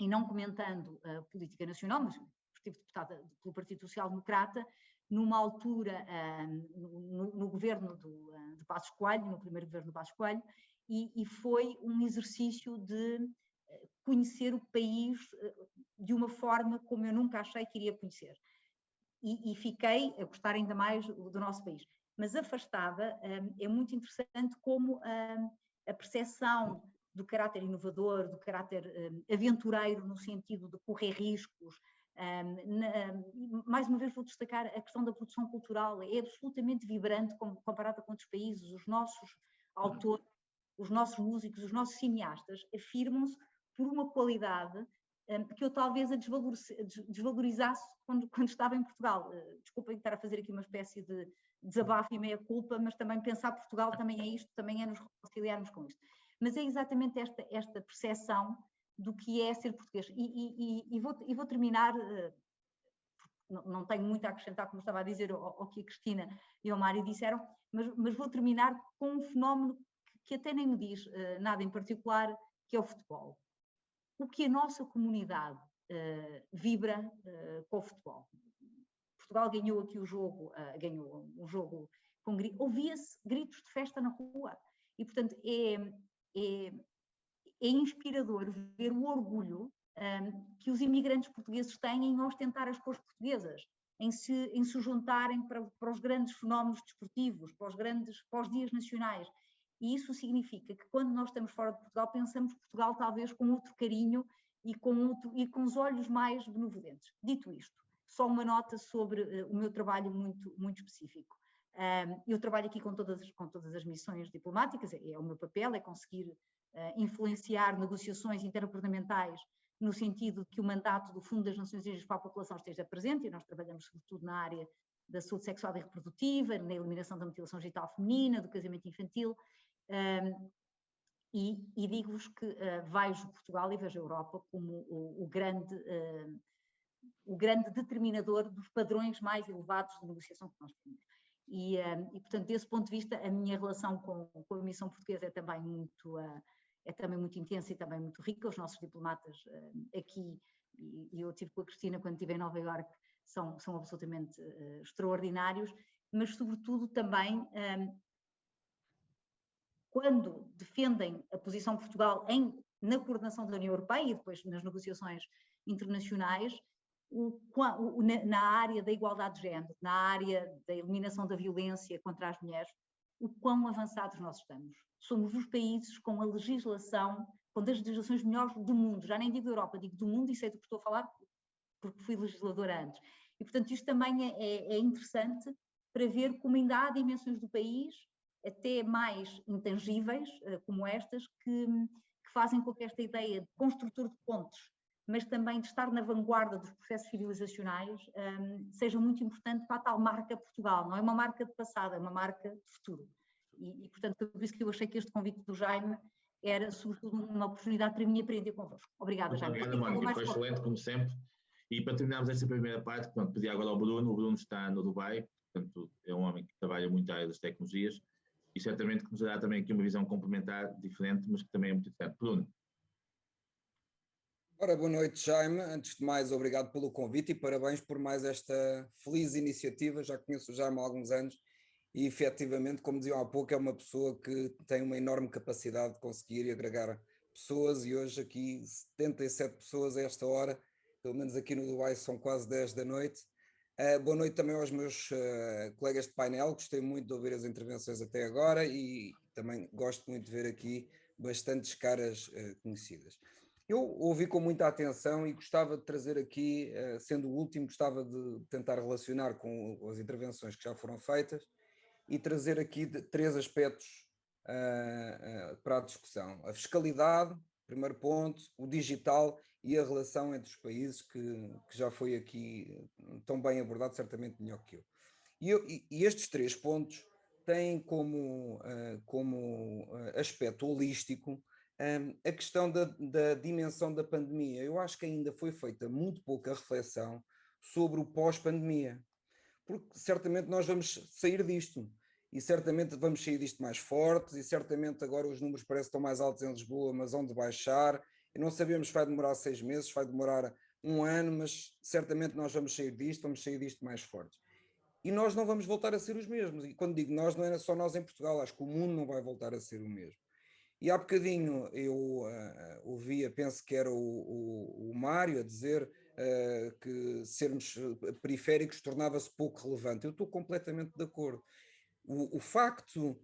não comentando a política nacional, mas estive deputada pelo Partido Social Democrata, numa altura no governo de Passos Coelho, no primeiro governo de Passos Coelho, e foi um exercício de conhecer o país de uma forma como eu nunca achei que iria conhecer. E fiquei a gostar ainda mais do nosso país. Mas afastada, é muito interessante como a percepção do caráter inovador, do caráter aventureiro, no sentido de correr riscos. Mais uma vez vou destacar a questão da produção cultural, é absolutamente vibrante comparada com outros países. Os nossos autores, os nossos músicos, os nossos cineastas afirmam-se por uma qualidade que eu talvez a desvalorizasse quando estava em Portugal. Desculpem estar a fazer aqui uma espécie de desabafo e meia-culpa, mas também pensar Portugal também é isto, também é nos reconciliarmos com isto. Mas é exatamente esta percepção do que é ser português. E vou terminar, não tenho muito a acrescentar, como estava a dizer, ao que a Cristina e o Mário disseram, mas vou terminar com um fenómeno que até nem me diz nada em particular, que é o futebol. O que a nossa comunidade vibra com o futebol. Portugal ganhou aqui o jogo, ganhou um jogo com gritos, ouvia-se gritos de festa na rua. E, portanto, é inspirador ver o orgulho que os imigrantes portugueses têm em ostentar as cores portuguesas, em se juntarem para os grandes fenómenos desportivos, para os dias nacionais. E isso significa que quando nós estamos fora de Portugal, pensamos Portugal talvez com outro carinho e com os olhos mais benevolentes. Dito isto, só uma nota sobre o meu trabalho muito específico. Eu trabalho aqui com todas as missões diplomáticas, é o meu papel, é conseguir influenciar negociações intergovernamentais no sentido de que o mandato do Fundo das Nações Unidas para a População esteja presente, e nós trabalhamos sobretudo na área da saúde sexual e reprodutiva, na eliminação da mutilação genital feminina, do casamento infantil, e digo-vos que vejo Portugal e vejo a Europa como o grande determinador dos padrões mais elevados de negociação que nós temos. E portanto, desse ponto de vista, a minha relação com a missão portuguesa é também muito intensa e também muito rica. Os nossos diplomatas aqui, e eu estive com a Cristina quando estive em Nova Iorque, são absolutamente extraordinários, mas sobretudo também quando defendem a posição de Portugal na coordenação da União Europeia e depois nas negociações internacionais, na área da igualdade de género, na área da eliminação da violência contra as mulheres, o quão avançados nós estamos. Somos os países com a legislação, com das legislações melhores do mundo, já nem digo da Europa, digo do mundo, e sei do que estou a falar porque fui legisladora antes. E, portanto, isto também é interessante para ver como ainda há dimensões do país, até mais intangíveis, como estas, que fazem com que esta ideia de construtor de pontes, mas também de estar na vanguarda dos processos civilizacionais, seja muito importante para a tal marca Portugal. Não é uma marca de passado, é uma marca de futuro. E portanto, por isso que eu achei que este convite do Jaime era, sobretudo, uma oportunidade para mim aprender convosco. Obrigada, Jaime. Obrigada, Mónica. Foi excelente, como sempre. E para terminarmos esta primeira parte, pronto, pedi agora ao Bruno. O Bruno está no Dubai, portanto, é um homem que trabalha muito na área das tecnologias e certamente que nos dará também aqui uma visão complementar, diferente, mas que também é muito interessante. Bruno. Ora, boa noite, Jaime. Antes de mais, obrigado pelo convite e parabéns por mais esta feliz iniciativa. Já conheço o Jaime há alguns anos e, efetivamente, como diziam há pouco, é uma pessoa que tem uma enorme capacidade de conseguir e agregar pessoas, e hoje aqui 77 pessoas a esta hora, pelo menos aqui no Dubai são quase 10 da noite. Boa noite também aos meus colegas de painel, gostei muito de ouvir as intervenções até agora e também gosto muito de ver aqui bastantes caras conhecidas. Eu ouvi com muita atenção e gostava de trazer aqui, sendo o último, gostava de tentar relacionar com as intervenções que já foram feitas e trazer aqui três aspectos para a discussão. A fiscalidade, primeiro ponto, o digital e a relação entre os países, que já foi aqui tão bem abordado, certamente melhor que eu. E estes três pontos têm como aspecto holístico a questão da dimensão da pandemia. Eu acho que ainda foi feita muito pouca reflexão sobre o pós-pandemia, porque certamente nós vamos sair disto, e certamente vamos sair disto mais fortes, e certamente agora os números parecem que estão mais altos em Lisboa, mas vão de baixar, e não sabemos se vai demorar 6 meses, se vai demorar 1 ano, mas certamente nós vamos sair disto mais fortes. E nós não vamos voltar a ser os mesmos, e quando digo nós, não é só nós em Portugal, acho que o mundo não vai voltar a ser o mesmo. E há bocadinho eu ouvia, penso que era o Mário, a dizer que sermos periféricos tornava-se pouco relevante. Eu estou completamente de acordo. O facto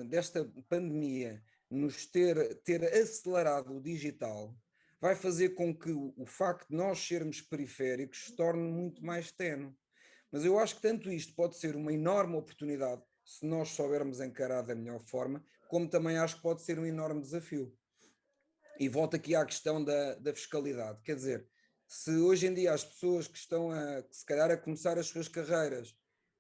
desta pandemia nos ter acelerado o digital vai fazer com que o facto de nós sermos periféricos se torne muito mais tenue. Mas eu acho que tanto isto pode ser uma enorme oportunidade se nós soubermos encarar da melhor forma, como também acho que pode ser um enorme desafio. E volto aqui à questão da fiscalidade. Quer dizer, se hoje em dia as pessoas que estão se calhar a começar as suas carreiras,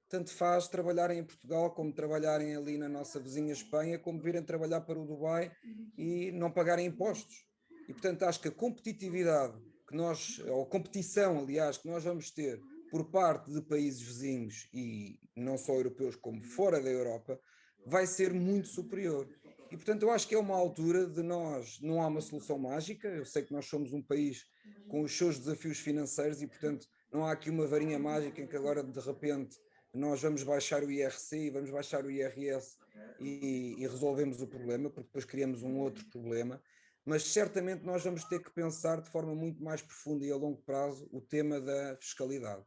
tanto faz trabalharem em Portugal como trabalharem ali na nossa vizinha Espanha, como virem trabalhar para o Dubai e não pagarem impostos. E portanto acho que a competitividade que nós, ou a competição aliás, que nós vamos ter por parte de países vizinhos e não só europeus como fora da Europa, vai ser muito superior. E portanto eu acho que é uma altura de nós, não há uma solução mágica, eu sei que nós somos um país com os seus desafios financeiros e portanto não há aqui uma varinha mágica em que agora de repente nós vamos baixar o IRC, vamos baixar o IRS e resolvemos o problema, porque depois criamos um outro problema, mas certamente nós vamos ter que pensar de forma muito mais profunda e a longo prazo o tema da fiscalidade.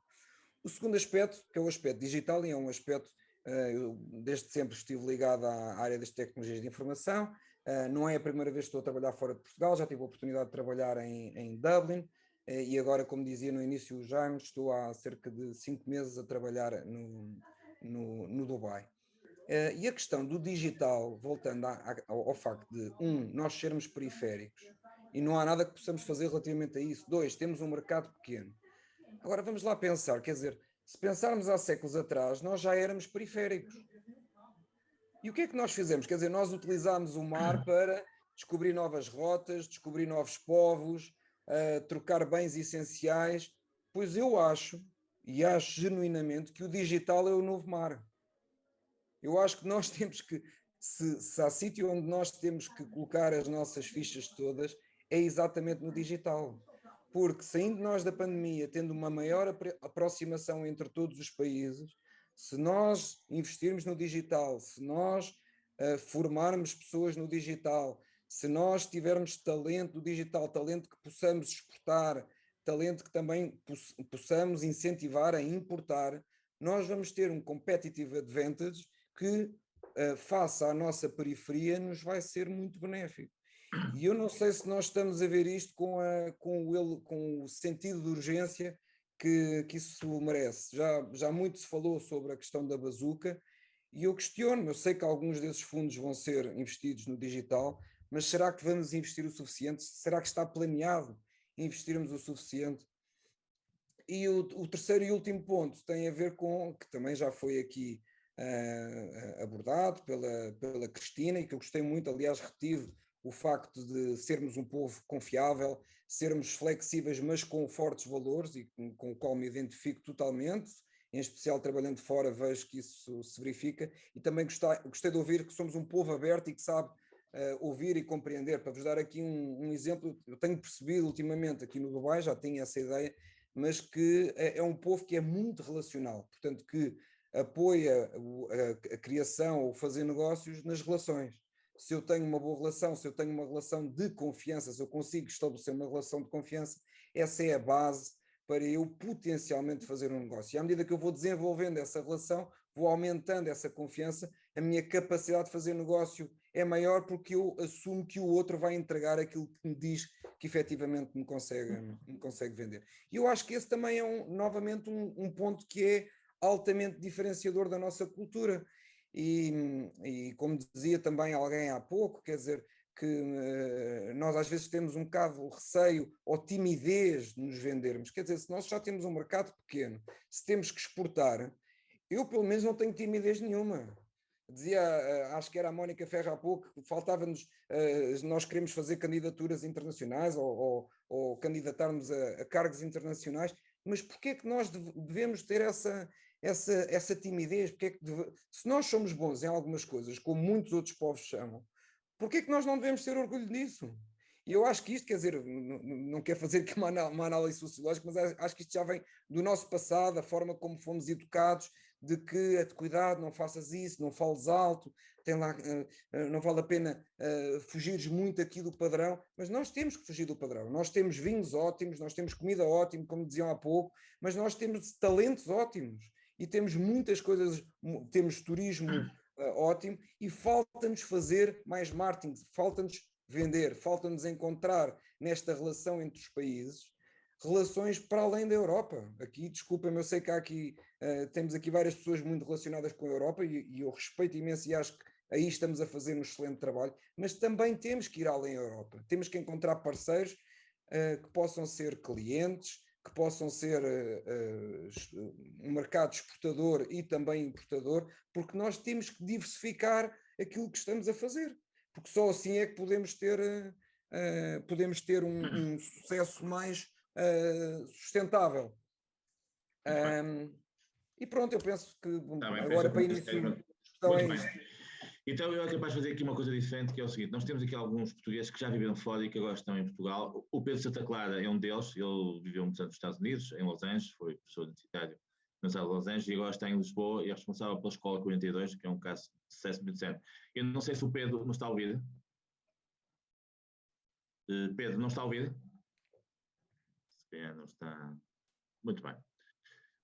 O segundo aspecto, que é o aspecto digital, e é um aspecto, eu desde sempre estive ligado à área das tecnologias de informação, não é a primeira vez que estou a trabalhar fora de Portugal, já tive a oportunidade de trabalhar em Dublin, e agora, como dizia no início o Jaime, estou há cerca de 5 meses a trabalhar no Dubai. E a questão do digital, voltando ao facto de, nós sermos periféricos, e não há nada que possamos fazer relativamente a isso. 2, temos um mercado pequeno. Agora vamos lá pensar, quer dizer, se pensarmos há séculos atrás, nós já éramos periféricos. E o que é que nós fizemos? Quer dizer, nós utilizámos o mar para descobrir novas rotas, descobrir novos povos, trocar bens essenciais, pois eu acho, e acho genuinamente, que o digital é o novo mar. Eu acho que nós temos que, se há sítio onde nós temos que colocar as nossas fichas todas, é exatamente no digital. Porque saindo nós da pandemia, tendo uma maior aproximação entre todos os países, se nós investirmos no digital, se nós formarmos pessoas no digital, se nós tivermos talento no digital, talento que possamos exportar, talento que também possamos incentivar a importar, nós vamos ter um competitive advantage que, face à nossa periferia, nos vai ser muito benéfico. E eu não sei se nós estamos a ver isto com o sentido de urgência que isso merece. Já muito se falou sobre a questão da bazuca e eu questiono, eu sei que alguns desses fundos vão ser investidos no digital, mas será que vamos investir o suficiente? Será que está planeado investirmos o suficiente? E o terceiro e último ponto tem a ver com, que também já foi aqui abordado pela Cristina e que eu gostei muito, aliás retive o facto de sermos um povo confiável, sermos flexíveis mas com fortes valores e com o qual me identifico totalmente, em especial trabalhando fora vejo que isso se verifica e também gostei de ouvir que somos um povo aberto e que sabe ouvir e compreender. Para vos dar aqui um exemplo, eu tenho percebido ultimamente aqui no Dubai, já tinha essa ideia, mas que é um povo que é muito relacional, portanto que apoia a criação ou fazer negócios nas relações. Se eu tenho uma boa relação, se eu tenho uma relação de confiança, se eu consigo estabelecer uma relação de confiança, essa é a base para eu potencialmente fazer um negócio. E à medida que eu vou desenvolvendo essa relação, vou aumentando essa confiança, a minha capacidade de fazer negócio é maior porque eu assumo que o outro vai entregar aquilo que me diz que efetivamente me consegue vender. E eu acho que esse também é novamente um ponto que é altamente diferenciador da nossa cultura. E como dizia também alguém há pouco, quer dizer, que nós às vezes temos um bocado receio ou timidez de nos vendermos. Quer dizer, se nós já temos um mercado pequeno, se temos que exportar, eu pelo menos não tenho timidez nenhuma. Dizia, acho que era a Mónica Ferro há pouco, faltava-nos, nós queremos fazer candidaturas internacionais ou candidatarmos a cargos internacionais. mas porquê é que nós devemos ter essa timidez? Porque é que se nós somos bons em algumas coisas, como muitos outros povos chamam, porquê é que nós não devemos ter orgulho disso? E eu acho que isto, quer dizer, não quero fazer aqui uma análise sociológica, mas acho que isto já vem do nosso passado, a forma como fomos educados, de que cuidado, não faças isso, não fales alto, não vale a pena fugires muito aqui do padrão, mas nós temos que fugir do padrão. Nós temos vinhos ótimos, nós temos comida ótima, como diziam há pouco, mas nós temos talentos ótimos e temos muitas coisas, temos turismo ótimo e falta-nos fazer mais marketing, falta-nos vender, falta-nos encontrar nesta relação entre os países relações para além da Europa. Aqui, desculpem-me, eu sei que há aqui, temos aqui várias pessoas muito relacionadas com a Europa e eu respeito imenso e acho que aí estamos a fazer um excelente trabalho, mas também temos que ir além da Europa. Temos que encontrar parceiros que possam ser clientes, que possam ser um mercado exportador e também importador, porque nós temos que diversificar aquilo que estamos a fazer, porque só assim é que podemos ter um sucesso mais sustentável. E pronto, eu penso que agora para início a questão é isto. Então eu é capaz de fazer aqui uma coisa diferente, que é o seguinte: nós temos aqui alguns portugueses que já viveram fora e que agora estão em Portugal. O Pedro Santa Clara é um deles, ele viveu muitos anos nos Estados Unidos, em Los Angeles, foi professor universitário na Universidade de Los Angeles e agora está em Lisboa e é responsável pela Escola 42, que é um caso de sucesso muito sério. Eu não sei se o Pedro nos está a ouvir. Pedro, não está a ouvir? Se calhar não está. Muito bem.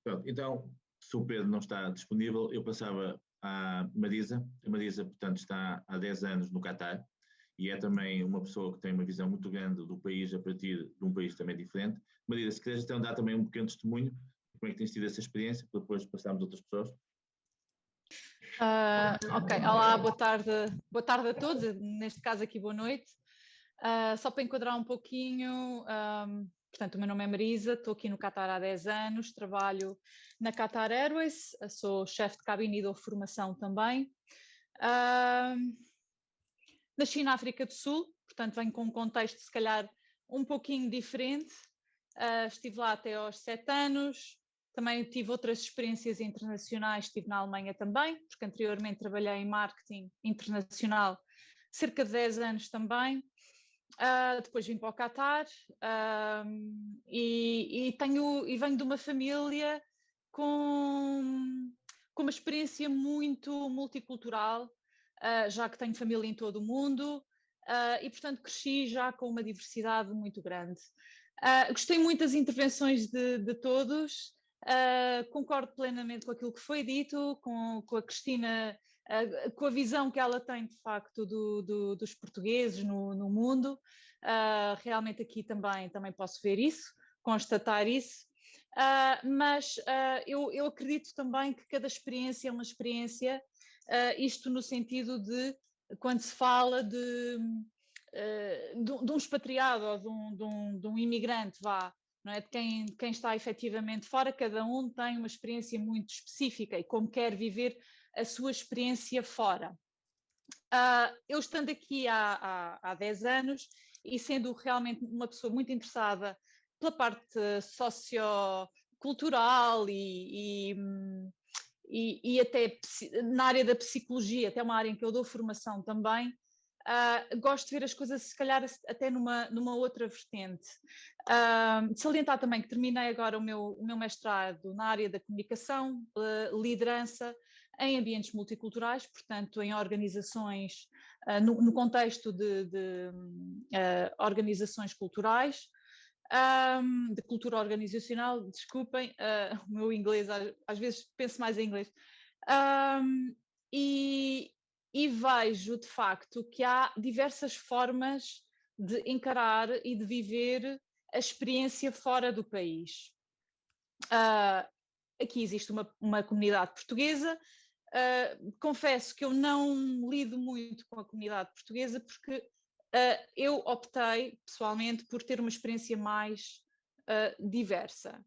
Pronto, então, se o Pedro não está disponível, eu passava à Marisa. A Marisa, portanto, está há 10 anos no Catar e é também uma pessoa que tem uma visão muito grande do país a partir de um país também diferente. Marisa, se quiseres então dar também um pequeno testemunho, como é que tens tido essa experiência, para depois passarmos a outras pessoas. Ok, olá, boa tarde a todos, neste caso aqui boa noite. Só para enquadrar um pouquinho, portanto, o meu nome é Marisa, estou aqui no Qatar há 10 anos, trabalho na Qatar Airways, sou chefe de cabine e dou formação também. Nasci na África do Sul, portanto venho com um contexto se calhar um pouquinho diferente. Estive lá até aos 7 anos, também tive outras experiências internacionais, estive na Alemanha também, porque anteriormente trabalhei em marketing internacional cerca de 10 anos também. Depois vim para o Qatar e venho de uma família com uma experiência muito multicultural, já que tenho família em todo o mundo e, portanto, cresci já com uma diversidade muito grande. Gostei muito das intervenções de todos, concordo plenamente com aquilo que foi dito, com a Cristina, com a visão que ela tem de facto dos portugueses no mundo. Realmente aqui também posso ver isso, constatar isso, mas eu acredito também que cada experiência é uma experiência, isto no sentido de quando se fala de um expatriado ou de um imigrante, não é? De quem está efetivamente fora, cada um tem uma experiência muito específica e como quer viver a sua experiência fora. Eu estando aqui há 10 anos e sendo realmente uma pessoa muito interessada pela parte sociocultural e até na área da psicologia, até uma área em que eu dou formação também, gosto de ver as coisas se calhar até numa outra vertente. De salientar também que terminei agora o meu mestrado na área da comunicação, liderança em ambientes multiculturais, portanto em organizações, no contexto de organizações culturais, de cultura organizacional, desculpem, o meu inglês, às vezes penso mais em inglês, e vejo de facto que há diversas formas de encarar e de viver a experiência fora do país. Aqui existe uma comunidade portuguesa. Confesso que eu não lido muito com a comunidade portuguesa porque eu optei pessoalmente por ter uma experiência mais diversa.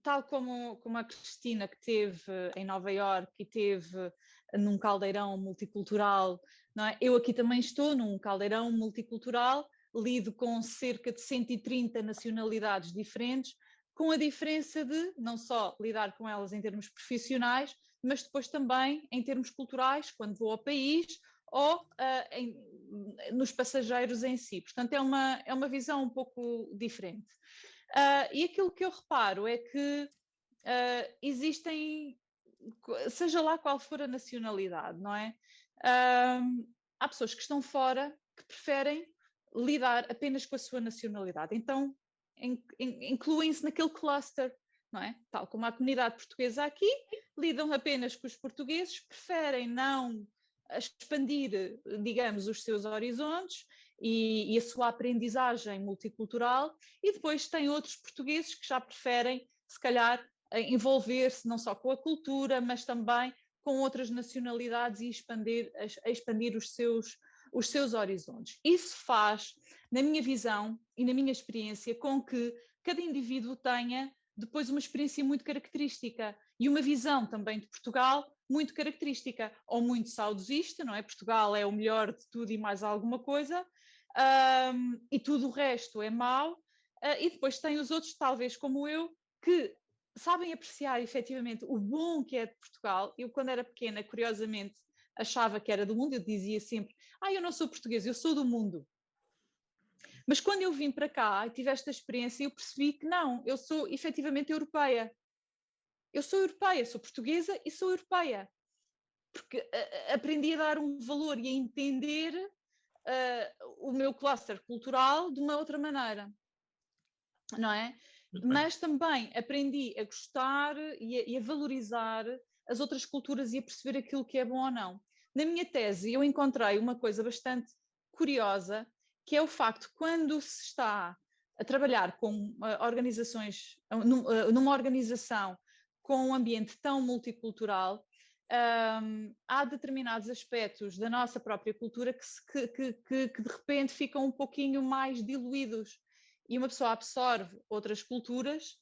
Tal como a Cristina, que teve em Nova Iorque e teve num caldeirão multicultural, não é? Eu aqui também estou num caldeirão multicultural, lido com cerca de 130 nacionalidades diferentes, com a diferença de não só lidar com elas em termos profissionais, mas depois também em termos culturais, quando vou ao país ou nos passageiros em si. Portanto, é uma visão um pouco diferente. E aquilo que eu reparo é que existem, seja lá qual for a nacionalidade, não é? Há pessoas que estão fora que preferem lidar apenas com a sua nacionalidade. Então, incluem-se naquele cluster, não é? Tal como a comunidade portuguesa aqui, lidam apenas com os portugueses, preferem não expandir, digamos, os seus horizontes e a sua aprendizagem multicultural, e depois tem outros portugueses que já preferem, se calhar, envolver-se não só com a cultura, mas também com outras nacionalidades e expandir os seus horizontes. Isso faz, na minha visão e na minha experiência, com que cada indivíduo tenha depois uma experiência muito característica e uma visão também de Portugal muito característica, ou muito saudosista, não é? Portugal é o melhor de tudo e mais alguma coisa, e tudo o resto é mau, e depois tem os outros, talvez como eu, que sabem apreciar efetivamente o bom que é de Portugal. Eu, quando era pequena, curiosamente, achava que era do mundo, eu dizia sempre, eu não sou portuguesa, eu sou do mundo. Mas quando eu vim para cá e tive esta experiência, eu percebi que não, eu sou efetivamente europeia. Eu sou europeia, sou portuguesa e sou europeia. Porque aprendi a dar um valor e a entender o meu cluster cultural de uma outra maneira. Não é? Mas também aprendi a gostar e a valorizar as outras culturas e a perceber aquilo que é bom ou não. Na minha tese, eu encontrei uma coisa bastante curiosa, que é o facto, quando se está a trabalhar com organizações, numa organização com um ambiente tão multicultural, há determinados aspectos da nossa própria cultura que de repente ficam um pouquinho mais diluídos. E uma pessoa absorve outras culturas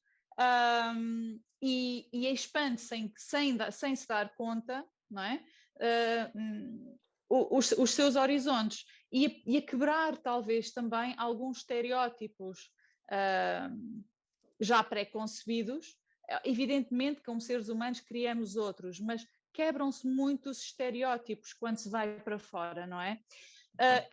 e expande sem se dar conta, não é? Os seus horizontes e a quebrar talvez também alguns estereótipos já pré-concebidos. Evidentemente, como seres humanos, criamos outros, mas quebram-se muitos estereótipos quando se vai para fora, não é?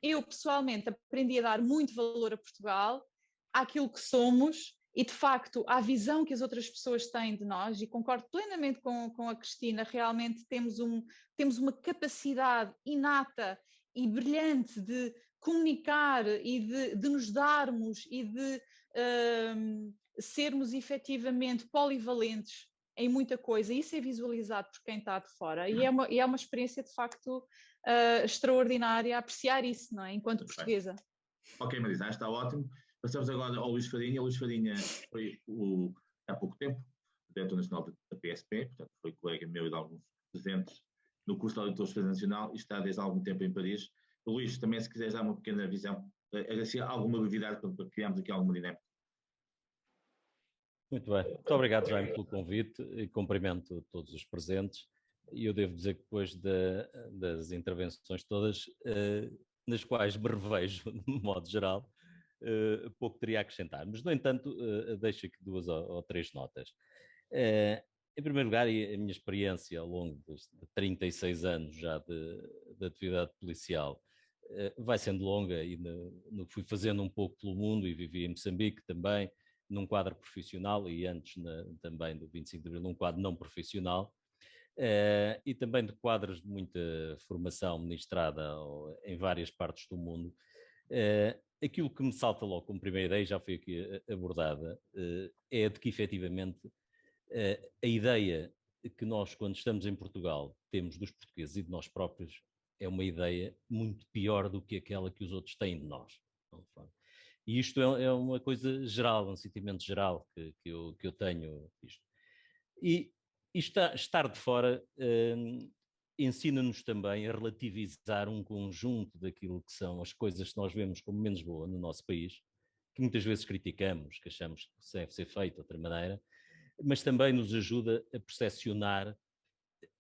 Eu, pessoalmente, aprendi a dar muito valor a Portugal, àquilo que somos e, de facto, à visão que as outras pessoas têm de nós, e concordo plenamente com a Cristina, realmente temos uma capacidade inata e brilhante de comunicar e de nos darmos e de sermos efetivamente polivalentes em muita coisa. Isso é visualizado por quem está de fora e é uma experiência, de facto, extraordinária, apreciar isso, não é? Enquanto muito portuguesa. Bem. Ok, Marisa, está ótimo. Passamos agora ao Luís Farinha. O Luís Farinha foi, há pouco tempo, diretor nacional da PSP, portanto foi colega meu e de alguns presentes no curso de Auditores de Defesa Nacional e está desde há algum tempo em Paris. Luís, também se quiseres dar uma pequena visão, agradecer alguma brevidade para criarmos aqui alguma dinâmica. Muito bem. Muito obrigado, Jaime, pelo convite e cumprimento todos os presentes. E eu devo dizer que depois das intervenções todas, nas quais me revejo, de modo geral, pouco teria a acrescentar. Mas, no entanto, deixo aqui 2 ou 3 notas. Em primeiro lugar, a minha experiência ao longo de 36 anos já de atividade policial vai sendo longa e no fui fazendo um pouco pelo mundo e vivi em Moçambique também, num quadro profissional e antes também do 25 de Abril, num quadro não profissional. E também de quadros de muita formação ministrada em várias partes do mundo. Aquilo que me salta logo como primeira ideia, já foi aqui abordada, é de que efetivamente a ideia que nós, quando estamos em Portugal, temos dos portugueses e de nós próprios, é uma ideia muito pior do que aquela que os outros têm de nós. E isto é uma coisa geral, um sentimento geral que eu tenho. E estar de fora ensina-nos também a relativizar um conjunto daquilo que são as coisas que nós vemos como menos boa no nosso país, que muitas vezes criticamos, que achamos que deve ser feito de outra maneira, mas também nos ajuda a percepcionar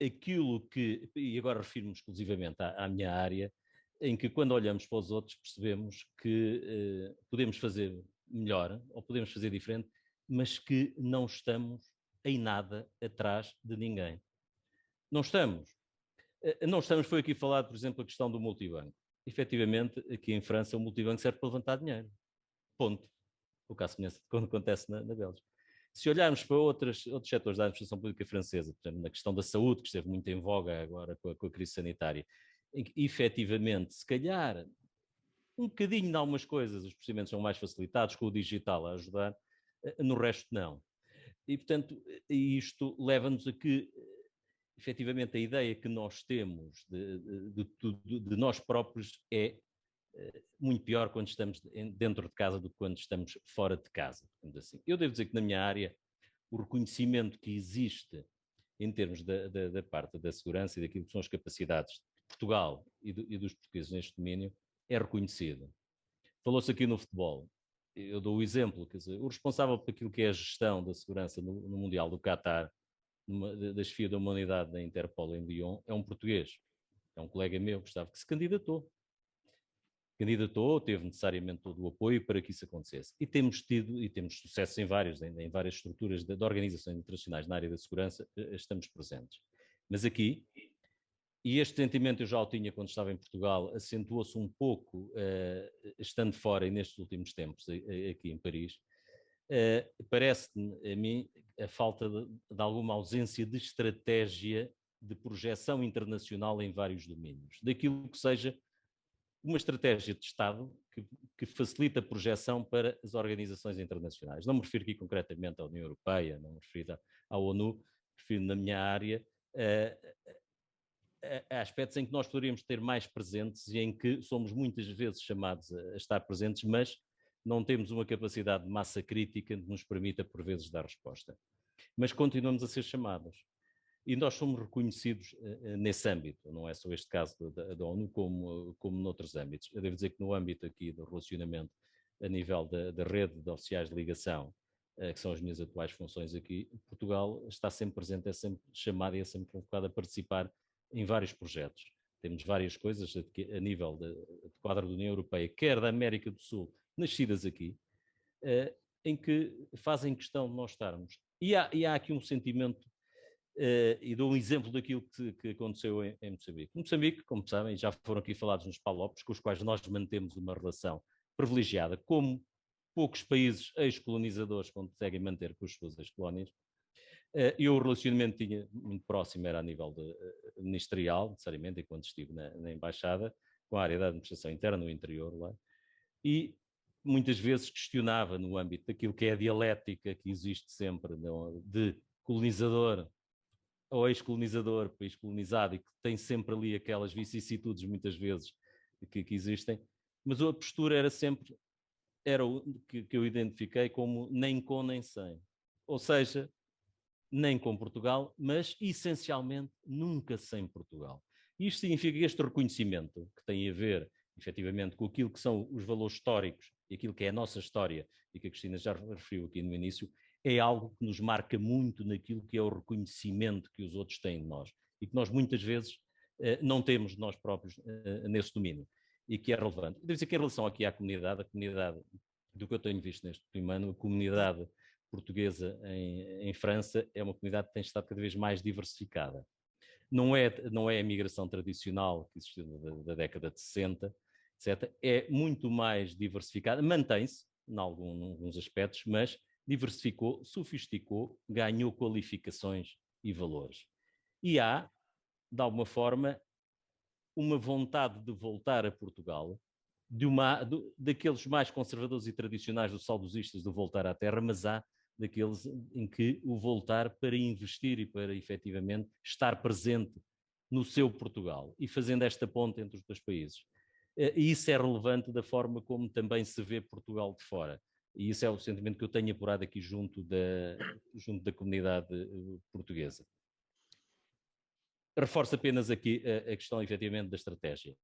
aquilo que, e agora refiro-me exclusivamente à minha área, em que quando olhamos para os outros percebemos que podemos fazer melhor ou podemos fazer diferente mas que não estamos em nada atrás de ninguém. Não estamos. Foi aqui falado, por exemplo, a questão do multibanco. Efetivamente, aqui em França, o multibanco serve para levantar dinheiro. Ponto. O caso semelhante quando acontece na Bélgica. Se olharmos para outros setores da administração pública francesa, por exemplo, na questão da saúde, que esteve muito em voga agora com a crise sanitária, em que, efetivamente, se calhar, um bocadinho de algumas coisas, os procedimentos são mais facilitados, com o digital a ajudar, no resto não. E, portanto, isto leva-nos a que, efetivamente, a ideia que nós temos de nós próprios é muito pior quando estamos dentro de casa do que quando estamos fora de casa. Assim. Eu devo dizer que na minha área, o reconhecimento que existe em termos da parte da segurança e daquilo que são as capacidades de Portugal e dos portugueses neste domínio é reconhecido. Falou-se aqui no futebol. Eu dou o exemplo, quer dizer, o responsável por aquilo que é a gestão da segurança no Mundial do Qatar, da chefia da humanidade da Interpol em Lyon, é um português. É um colega meu, Gustavo, que se candidatou, teve necessariamente todo o apoio para que isso acontecesse. E temos sucesso em várias estruturas de organizações internacionais na área da segurança, estamos presentes. Mas aqui, e este sentimento eu já o tinha quando estava em Portugal, acentuou-se um pouco, estando fora e nestes últimos tempos, aqui em Paris, parece-me a mim a falta de alguma ausência de estratégia de projeção internacional em vários domínios, daquilo que seja uma estratégia de Estado que facilita a projeção para as organizações internacionais. Não me refiro aqui concretamente à União Europeia, não me refiro à ONU, refiro na minha área a aspectos em que nós poderíamos ter mais presentes e em que somos muitas vezes chamados a estar presentes, mas não temos uma capacidade de massa crítica que nos permita, por vezes, dar resposta. Mas continuamos a ser chamados. E nós somos reconhecidos nesse âmbito, não é só este caso da ONU, como noutros âmbitos. Eu devo dizer que no âmbito aqui do relacionamento a nível da rede de oficiais de ligação, que são as minhas atuais funções aqui, Portugal está sempre presente, é sempre chamado e é sempre convocado a participar em vários projetos. Temos várias coisas a nível de quadro da União Europeia, quer da América do Sul, nascidas aqui, em que fazem questão de nós estarmos. E há aqui um sentimento. E dou um exemplo daquilo que aconteceu em Moçambique. Moçambique, como sabem, já foram aqui falados nos PALOPs, com os quais nós mantemos uma relação privilegiada, como poucos países ex-colonizadores conseguem manter com as suas ex-colónias. E o relacionamento tinha muito próximo, era a nível ministerial, necessariamente, enquanto estive na Embaixada, com a área da administração interna, no interior lá, e muitas vezes questionava no âmbito daquilo que é a dialética que existe sempre de colonizador ou ex-colonizador, país colonizado, e que tem sempre ali aquelas vicissitudes, muitas vezes, que existem, mas a postura era sempre, que eu identifiquei como nem com nem sem. Ou seja, nem com Portugal, mas, essencialmente, nunca sem Portugal. Isto significa que este reconhecimento, que tem a ver, efetivamente, com aquilo que são os valores históricos, e aquilo que é a nossa história, e que a Cristina já referiu aqui no início, é algo que nos marca muito naquilo que é o reconhecimento que os outros têm de nós e que nós muitas vezes não temos de nós próprios nesse domínio e que é relevante. Devo dizer que em relação aqui à comunidade, a comunidade do que eu tenho visto neste último ano, a comunidade portuguesa em França é uma comunidade que tem estado cada vez mais diversificada. Não é a migração tradicional que existiu da década de 60, etc. É muito mais diversificada, mantém-se em alguns aspectos, mas diversificou, sofisticou, ganhou qualificações e valores. E há, de alguma forma, uma vontade de voltar a Portugal, daqueles mais conservadores e tradicionais, dos saudosistas, de voltar à terra, mas há daqueles em que o voltar para investir e para, efetivamente, estar presente no seu Portugal e fazendo esta ponte entre os dois países. E isso é relevante da forma como também se vê Portugal de fora. E isso é o sentimento que eu tenho apurado aqui junto da comunidade portuguesa. Reforço apenas aqui a questão, efetivamente, da estratégia,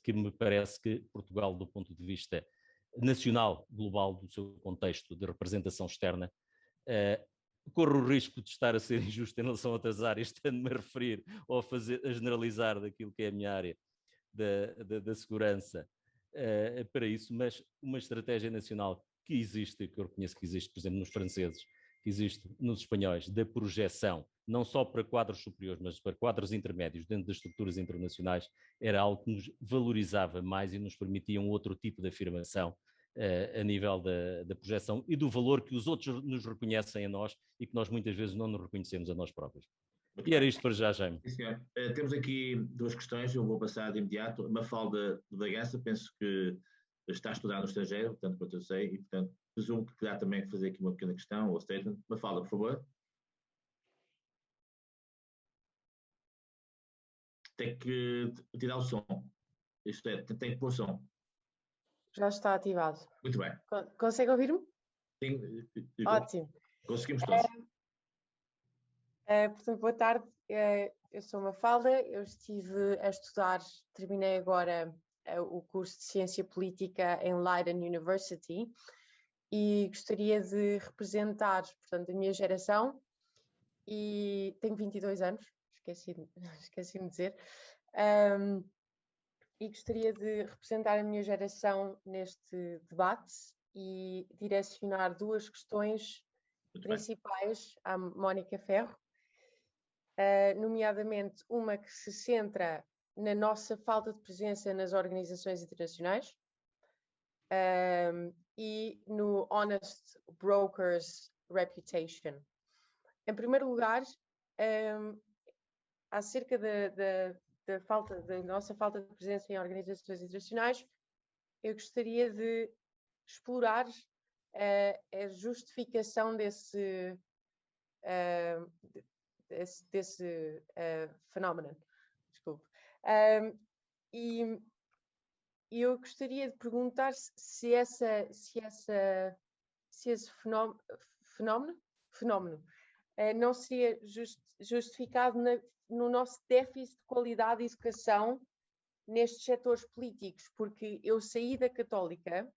que me parece que Portugal, do ponto de vista nacional, global, do seu contexto de representação externa, corre o risco de estar a ser injusto em relação a outras áreas, estando-me a referir ou a generalizar daquilo que é a minha área da segurança, para isso, mas uma estratégia nacional que existe, que eu reconheço que existe, por exemplo, nos franceses, que existe nos espanhóis, da projeção, não só para quadros superiores, mas para quadros intermédios dentro das estruturas internacionais, era algo que nos valorizava mais e nos permitia um outro tipo de afirmação a nível da projeção e do valor que os outros nos reconhecem a nós e que nós muitas vezes não nos reconhecemos a nós próprios. E era isto para já, Jaime. Sim, senhor. Temos aqui duas questões, eu vou passar de imediato. Mafalda de Bragança, penso que está a estudar no estrangeiro, tanto quanto eu sei, e portanto presumo que terá também que fazer aqui uma pequena questão ou statement. Mafalda, por favor. Tem que tirar o som. Isto é, tem que pôr som. Já está ativado. Muito bem. Consegue ouvir-me? Sim. Ótimo. Conseguimos todos. Portanto, boa tarde. Eu sou Mafalda. Eu estive a estudar, terminei agora o curso de Ciência Política em Leiden University e gostaria de representar, portanto, a minha geração e tenho 22 anos, esqueci-me de dizer, e gostaria de representar a minha geração neste debate e direcionar duas questões principais à Mónica Ferro, nomeadamente uma que se centra na nossa falta de presença nas organizações internacionais e no honest brokers reputation. Em primeiro lugar, acerca da nossa falta de presença em organizações internacionais, eu gostaria de explorar a justificação desse fenómeno. Desculpe. E eu gostaria de perguntar se esse fenómeno não seria justificado no nosso déficit de qualidade de educação nestes setores políticos, porque eu saí da Católica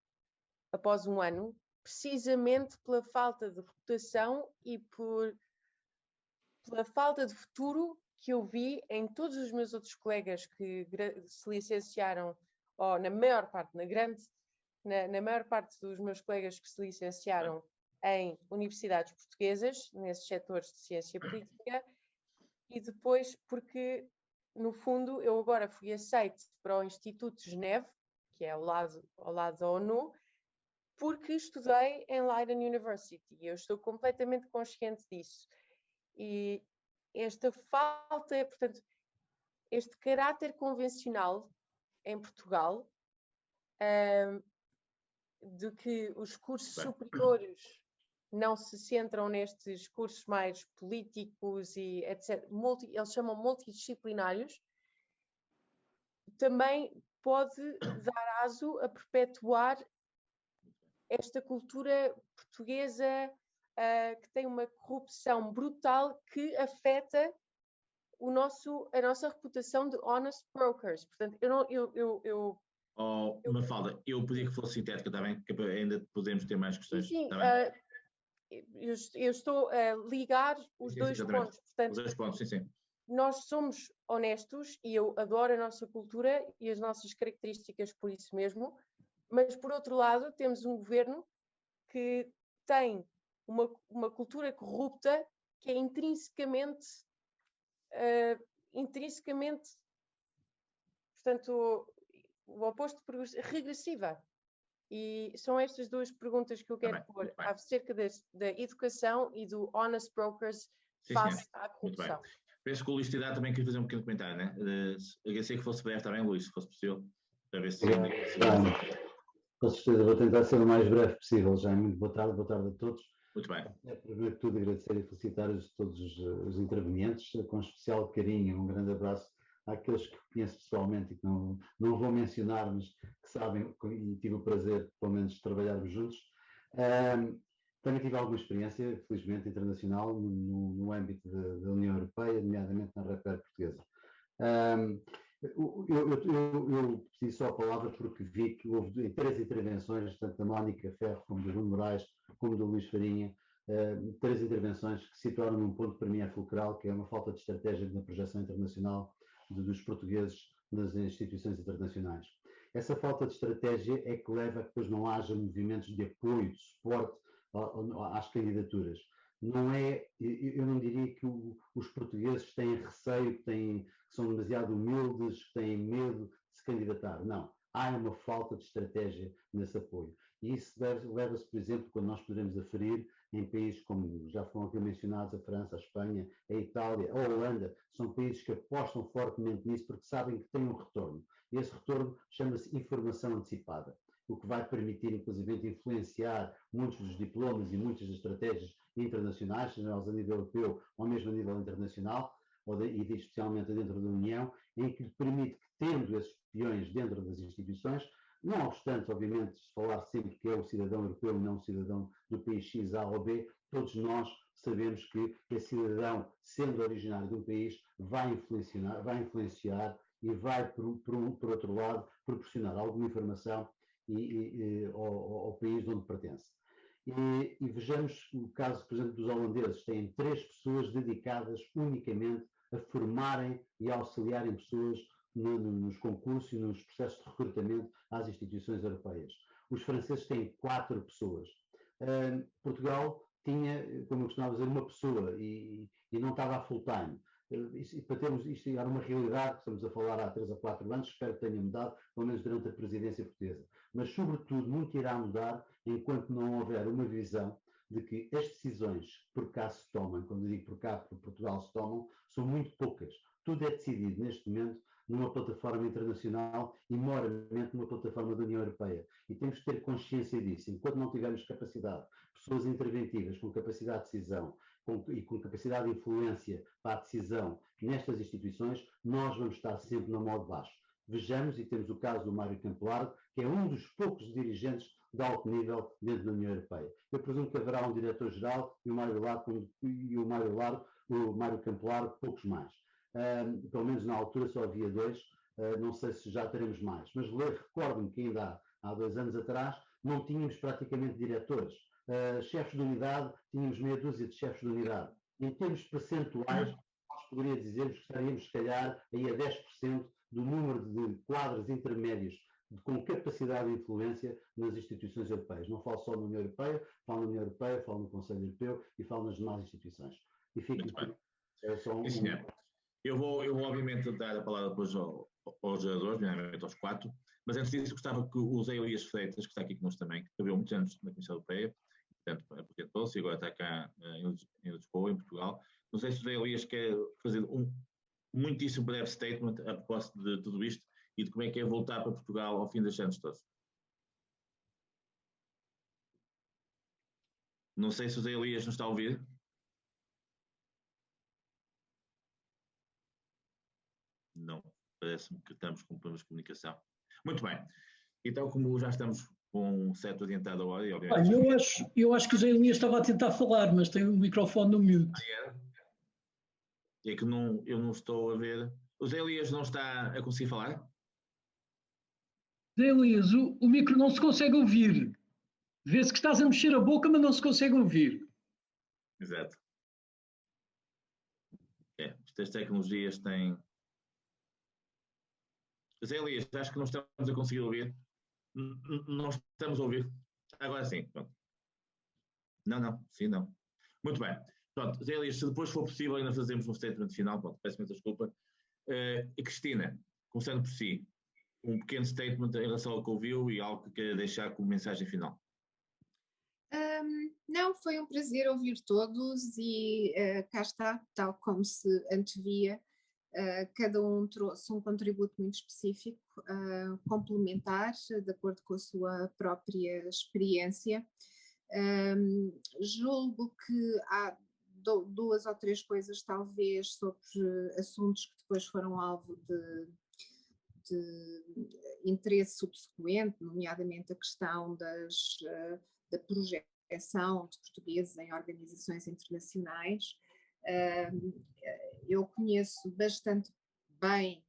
após um ano, precisamente pela falta de reputação e pela falta de futuro que eu vi em todos os meus outros colegas que se licenciaram, ou na maior parte dos meus colegas que se licenciaram em universidades portuguesas, nesses setores de ciência política, e depois porque, no fundo, eu agora fui aceite para o Instituto de Geneve, que é ao lado da ONU, porque estudei em Leiden University, e eu estou completamente consciente disso. E esta falta, portanto, este caráter convencional em Portugal, de que os cursos superiores não se centram nestes cursos mais políticos e etc., eles chamam multidisciplinários, também pode dar aso a perpetuar esta cultura portuguesa que tem uma corrupção brutal que afeta a nossa reputação de honest brokers. Portanto, Mafalda, eu pedia que fosse sintética, está bem? Que ainda podemos ter mais questões. Sim, está bem? Eu estou a ligar os dois pontos. Portanto, os dois pontos, sim. Nós somos honestos e eu adoro a nossa cultura e as nossas características por isso mesmo, mas por outro lado temos um governo que tem uma cultura corrupta que é intrinsecamente, portanto, o oposto de regressiva. E são estas duas perguntas que eu quero pôr acerca da educação e do honest brokers face à corrupção. Penso que o Luís Tirado também queria fazer um pequeno comentário, né? Agradecer que fosse breve também, Luís, se fosse possível, para ver se... Com certeza, vou tentar ser o mais breve possível, já. Muito boa tarde a todos. Muito bem. Primeiro de tudo, agradecer e felicitar todos os intervenientes, com especial carinho, um grande abraço àqueles que conheço pessoalmente e que não vou mencionar, mas que sabem e tive o prazer, pelo menos, de trabalharmos juntos. Também tive alguma experiência, felizmente, internacional no âmbito da União Europeia, nomeadamente na REPER portuguesa. Eu pedi só a palavra porque vi que houve 3 intervenções, tanto da Mónica Ferro, como do João Moraes, como do Luís Farinha, 3 intervenções que situaram num ponto que para mim é fulcral, que é uma falta de estratégia na projeção internacional dos portugueses nas instituições internacionais. Essa falta de estratégia é que leva a que depois não haja movimentos de apoio, de suporte às candidaturas. Não é, eu não diria que os portugueses têm receio, que são demasiado humildes, que têm medo de se candidatar. Não, há uma falta de estratégia nesse apoio. E isso leva-se, por exemplo, quando nós poderemos aferir em países como já foram aqui mencionados, a França, a Espanha, a Itália, a Holanda, são países que apostam fortemente nisso porque sabem que têm um retorno. E esse retorno chama-se informação antecipada, o que vai permitir, inclusive, influenciar muitos dos diplomas e muitas das estratégias internacionais, seja elas a nível europeu ou mesmo a nível internacional, e especialmente dentro da União, em que lhe permite que, tendo esses peões dentro das instituições, não obstante, obviamente, falar sempre que é o cidadão europeu e não o cidadão do país X, A ou B, todos nós sabemos que esse cidadão, sendo originário de um país, vai influenciar e vai, por outro lado, proporcionar alguma informação ao país de onde pertence. E vejamos o caso, por exemplo, dos holandeses. Têm 3 pessoas dedicadas unicamente a formarem e a auxiliarem pessoas nos concursos e nos processos de recrutamento às instituições europeias. Os franceses têm 4 pessoas. Portugal tinha, como eu costumava dizer, uma pessoa e não estava a full time. Para termos isto era uma realidade que estamos a falar há 3 ou 4 anos, espero que tenha mudado, pelo menos durante a presidência portuguesa. Mas, sobretudo, muito irá mudar enquanto não houver uma visão de que as decisões que por cá se tomam, quando digo por cá, por Portugal se tomam, são muito poucas. Tudo é decidido neste momento numa plataforma internacional e, moramente, numa plataforma da União Europeia. E temos que ter consciência disso. Enquanto não tivermos capacidade, pessoas interventivas com capacidade de decisão e com capacidade de influência para a decisão nestas instituições, nós vamos estar sempre no modo baixo. Vejamos, e temos o caso do Mário Campelardo, que é um dos poucos dirigentes de alto nível dentro da União Europeia. Eu presumo que haverá um diretor-geral e o Mário Campelardo, poucos mais. Pelo menos na altura só havia 2, não sei se já teremos mais. Mas recordo-me que ainda há 2 anos atrás não tínhamos praticamente diretores. Chefes de unidade, tínhamos meia dúzia de chefes de unidade. Em termos percentuais, nós poderíamos dizer que estaríamos, se calhar, aí a 10% do número de quadros intermédios com capacidade de influência nas instituições europeias. Não falo só na União Europeia, falo na União Europeia, falo no Conselho Europeu e falo nas demais instituições. E fico Eu vou obviamente dar a palavra depois aos geradores, nomeadamente aos 4, mas antes disso gostava que o Zé Elias Freitas, que está aqui connosco também, que trabalhou muitos anos na Comissão Europeia, portanto apresentou-se e agora está cá em Lisboa, em Portugal. Não sei se o Zé Elias quer fazer um muitíssimo breve statement a propósito de tudo isto e de como é que é voltar para Portugal ao fim destes anos todos. Não sei se o Zé Elias nos está a ouvir. Não, parece-me que estamos com problemas de comunicação. Muito bem. Então, como já estamos com um certo adiantado a hora, e obviamente... Eu acho que o Zé Elias estava a tentar falar, mas tem o microfone no mute. É que eu não estou a ver. O Zé Elias não está a conseguir falar? Zé Elias, o micro não se consegue ouvir. Vê-se que estás a mexer a boca, mas não se consegue ouvir. Exato. Estas tecnologias têm... Zé Elias, acho que não estamos a conseguir ouvir. Não estamos a ouvir. Agora sim. Pronto. Não. Sim, não. Muito bem. Pronto, Zé Elias, se depois for possível ainda fazemos um statement final. Pronto, peço muita desculpa. E Cristina, começando por si, um pequeno statement em relação ao que ouviu e algo que queira deixar como mensagem final. Não, foi um prazer ouvir todos e cá está, tal como se antevia, cada um trouxe um contributo muito específico, complementar, de acordo com a sua própria experiência. Julgo que há 2 ou 3 coisas, talvez, sobre assuntos que depois foram alvo de interesse subsequente, nomeadamente a questão da projeção de portugueses em organizações internacionais. Eu conheço bastante bem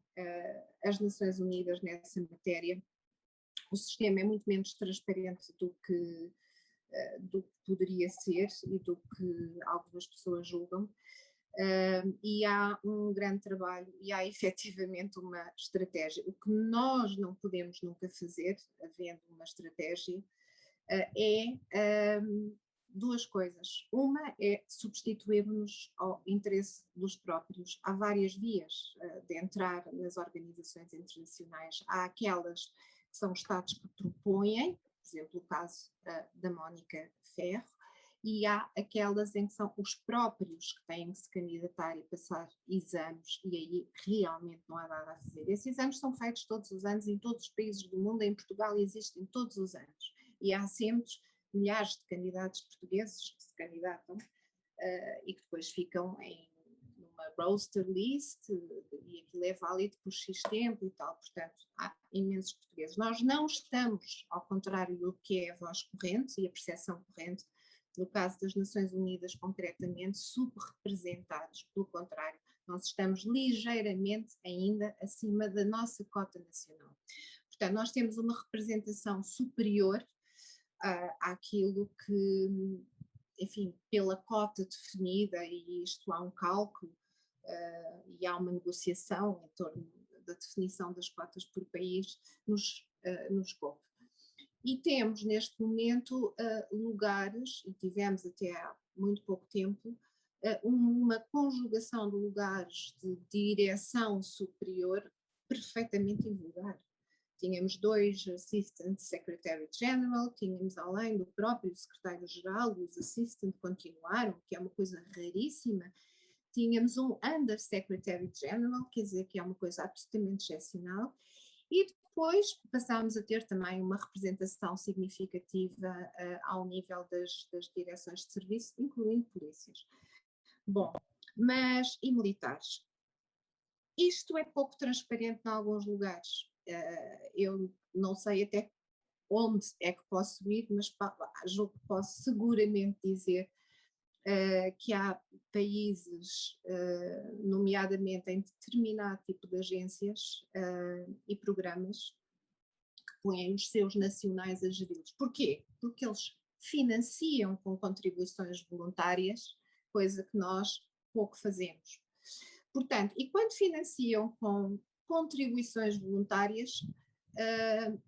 as Nações Unidas nessa matéria. O sistema é muito menos transparente do que poderia ser e do que algumas pessoas julgam. E há um grande trabalho e há efetivamente uma estratégia. O que nós não podemos nunca fazer, havendo uma estratégia, é duas coisas. Uma é substituirmos ao interesse dos próprios. Há várias vias de entrar nas organizações internacionais. Há aquelas que são Estados que propõem, por exemplo, o caso da Mónica Ferro, e há aquelas em que são os próprios que têm que se candidatar e passar exames, e aí realmente não há nada a fazer. Esses exames são feitos todos os anos em todos os países do mundo, em Portugal existem todos os anos, e há sempre milhares de candidatos portugueses que se candidatam e que depois ficam numa roster list, e aquilo é válido por X tempo e tal, portanto há imensos portugueses. Nós não estamos, ao contrário do que é a voz corrente e a percepção corrente, no caso das Nações Unidas concretamente, subrepresentados, pelo contrário, nós estamos ligeiramente ainda acima da nossa cota nacional. Portanto, nós temos uma representação superior àquilo que, enfim, pela cota definida, e isto há um cálculo e há uma negociação em torno da definição das cotas por país, nos coube. E temos neste momento lugares, e tivemos até há muito pouco tempo, uma conjugação de lugares de direção superior perfeitamente invulgar. Tínhamos 2 Assistant Secretary General, tínhamos além do próprio Secretário-Geral, os Assistant continuaram, que é uma coisa raríssima, tínhamos um Under Secretary General, quer dizer que é uma coisa absolutamente excepcional, e depois passámos a ter também uma representação significativa ao nível das direções de serviço, incluindo polícias. Bom, mas e militares? Isto é pouco transparente em alguns lugares. Eu não sei até onde é que posso ir, mas julgo que posso seguramente dizer que há países, nomeadamente em determinado tipo de agências e programas, que põem os seus nacionais a geri-los. Porquê? Porque eles financiam com contribuições voluntárias, coisa que nós pouco fazemos. Portanto, e quando financiam com contribuições voluntárias,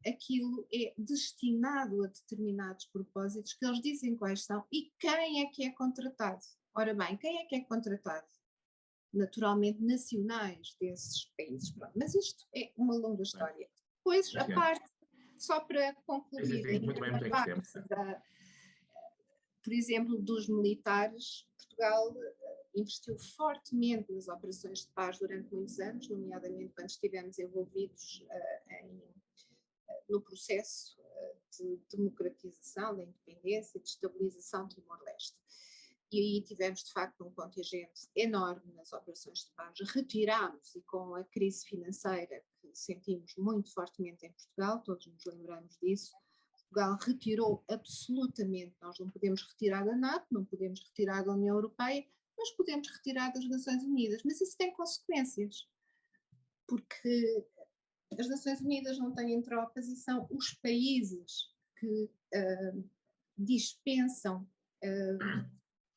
aquilo é destinado a determinados propósitos que eles dizem quais são e quem é que é contratado. Ora bem, quem é que é contratado? Naturalmente nacionais desses países. Pronto, mas isto é uma longa história. Depois, a parte, só para concluir, a parte por exemplo, dos militares, Portugal investiu fortemente nas operações de paz durante muitos anos, nomeadamente quando estivemos envolvidos no processo de democratização, da independência, de estabilização de Timor-Leste. E aí tivemos, de facto, um contingente enorme nas operações de paz. Retirámos, e com a crise financeira que sentimos muito fortemente em Portugal, todos nos lembramos disso, Portugal retirou absolutamente, nós não podemos retirar da NATO, não podemos retirar da União Europeia, mas podemos retirar das Nações Unidas. Mas isso tem consequências, porque as Nações Unidas não têm tropas e são os países que dispensam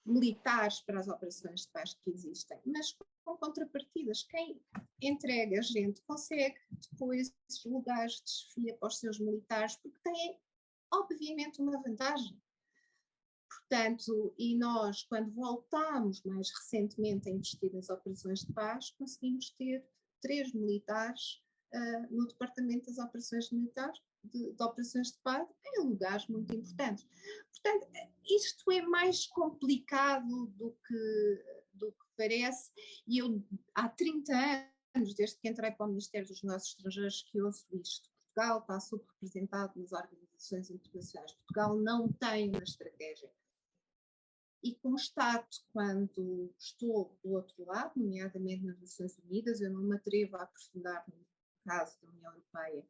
militares para as operações de paz que existem, mas com contrapartidas. Quem entrega gente consegue depois lugares de desfia para os seus militares, porque têm, obviamente, uma vantagem. Portanto, e nós, quando voltámos mais recentemente a investir nas operações de paz, conseguimos ter 3 militares no Departamento das Operações Militares, de Operações de Paz, em lugares muito importantes. Portanto, isto é mais complicado do que parece, e eu há 30 anos, desde que entrei para o Ministério dos Negócios Estrangeiros, que ouço isto. Portugal está subrepresentado nas organizações internacionais. Portugal não tem uma estratégia. E constato, quando estou do outro lado, nomeadamente nas Nações Unidas, eu não me atrevo a aprofundar no caso da União Europeia,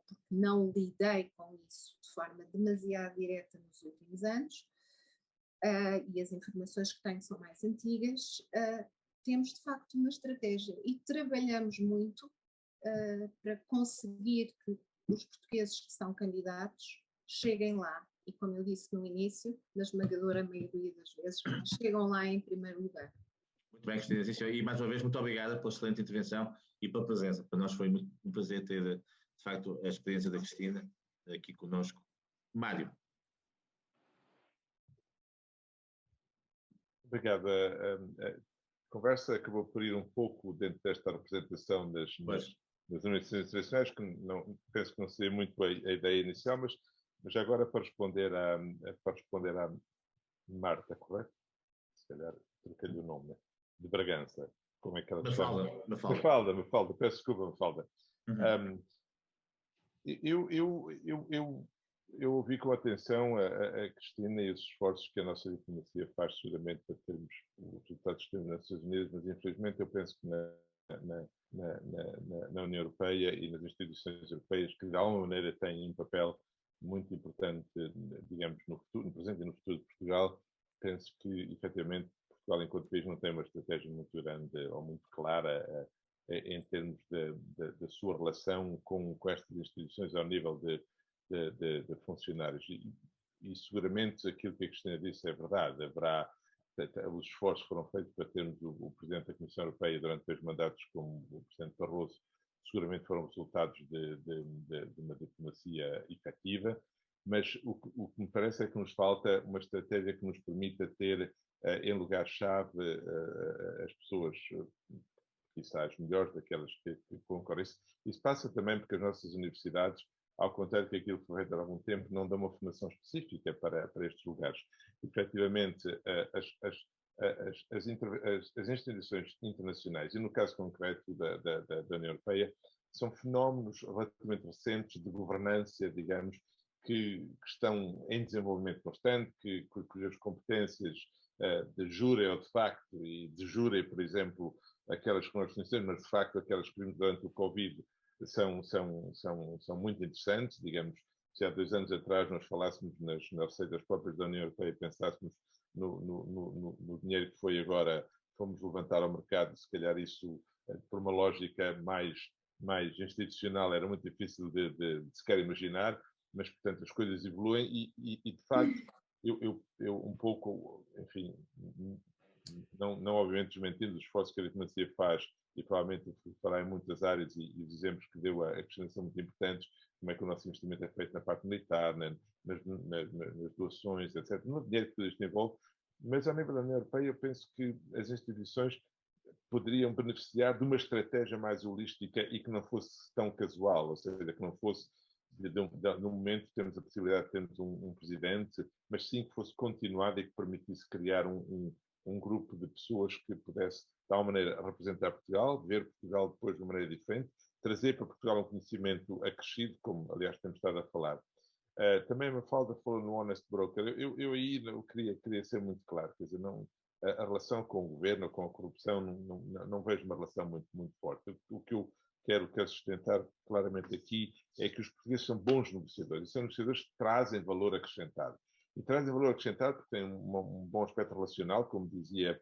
porque não lidei com isso de forma demasiado direta nos últimos anos, e as informações que tenho são mais antigas. Temos de facto uma estratégia e trabalhamos muito para conseguir que os portugueses que são candidatos cheguem lá. E como eu disse no início, na esmagadora maioria das vezes, chegam lá em primeiro lugar. Muito bem, Cristina, sim, senhor. E mais uma vez, muito obrigada pela excelente intervenção e pela presença. Para nós foi muito um prazer ter, de facto, a experiência da Cristina aqui conosco. Mário. Obrigado. A conversa acabou por ir um pouco dentro desta representação das organizações internacionais, que não, penso que não seria muito a ideia inicial, mas já agora para responder à Marta, correto? Se calhar troquei-lhe o nome, de Bragança. Como é que ela se chama? Mafalda. Peço desculpa, Mafalda. Uhum. Eu ouvi com atenção a Cristina e os esforços que a nossa diplomacia faz seguramente para termos os resultados que temos nas Nações Unidas, mas infelizmente eu penso que na União Europeia e nas instituições europeias, que de alguma maneira têm um papel muito importante, digamos, no presente e no futuro de Portugal, penso que efetivamente Portugal enquanto país não tem uma estratégia muito grande ou muito clara em termos da sua relação com estas instituições ao nível de funcionários. E seguramente aquilo que a Cristina disse é verdade. Os esforços foram feitos para termos o Presidente da Comissão Europeia durante 2 mandatos como o Presidente Barroso, seguramente foram resultados de uma diplomacia efetiva, mas o que me parece é que nos falta uma estratégia que nos permita ter em lugar-chave as pessoas quizás melhores daquelas que concorrem. Isso passa também porque as nossas universidades, ao contrário daquilo que foi feito há algum tempo, não dão uma formação específica para estes lugares. Efetivamente, as instituições internacionais, e no caso concreto da União Europeia, são fenómenos relativamente recentes de governança, digamos, que estão em desenvolvimento constante, cujas competências de jure ou de facto, e de jure, por exemplo, aquelas que nós conhecemos, mas de facto aquelas que vimos durante o Covid, são muito interessantes. Digamos, se há 2 anos atrás nós falássemos nas receitas próprias da União Europeia, pensássemos no dinheiro que foi agora, fomos levantar ao mercado, se calhar isso, por uma lógica mais institucional, era muito difícil de sequer imaginar, mas, portanto, as coisas evoluem e de facto, eu um pouco, enfim, não obviamente desmentindo os esforços que a diplomacia faz, e provavelmente fará em muitas áreas, e os exemplos que deu a Cristina são muito importantes, como é que o nosso investimento é feito na parte militar, nas doações, etc., no dinheiro que tudo isto envolve, mas ao nível da União Europeia eu penso que as instituições poderiam beneficiar de uma estratégia mais holística e que não fosse tão casual, ou seja, que não fosse no momento temos a possibilidade de termos um presidente, mas sim que fosse continuada e que permitisse criar um grupo de pessoas que pudesse, de alguma maneira, representar Portugal, ver Portugal depois de uma maneira diferente, trazer para Portugal um conhecimento acrescido, como aliás temos estado a falar. Também a Mafalda falou no Honest Broker. Eu aí queria ser muito claro, quer dizer, não, a relação com o governo, com a corrupção, não vejo uma relação muito forte. O que eu quero sustentar claramente aqui é que os portugueses são bons negociadores, e são negociadores que trazem valor acrescentado. E trazem valor acrescentado porque têm um bom aspecto relacional, como dizia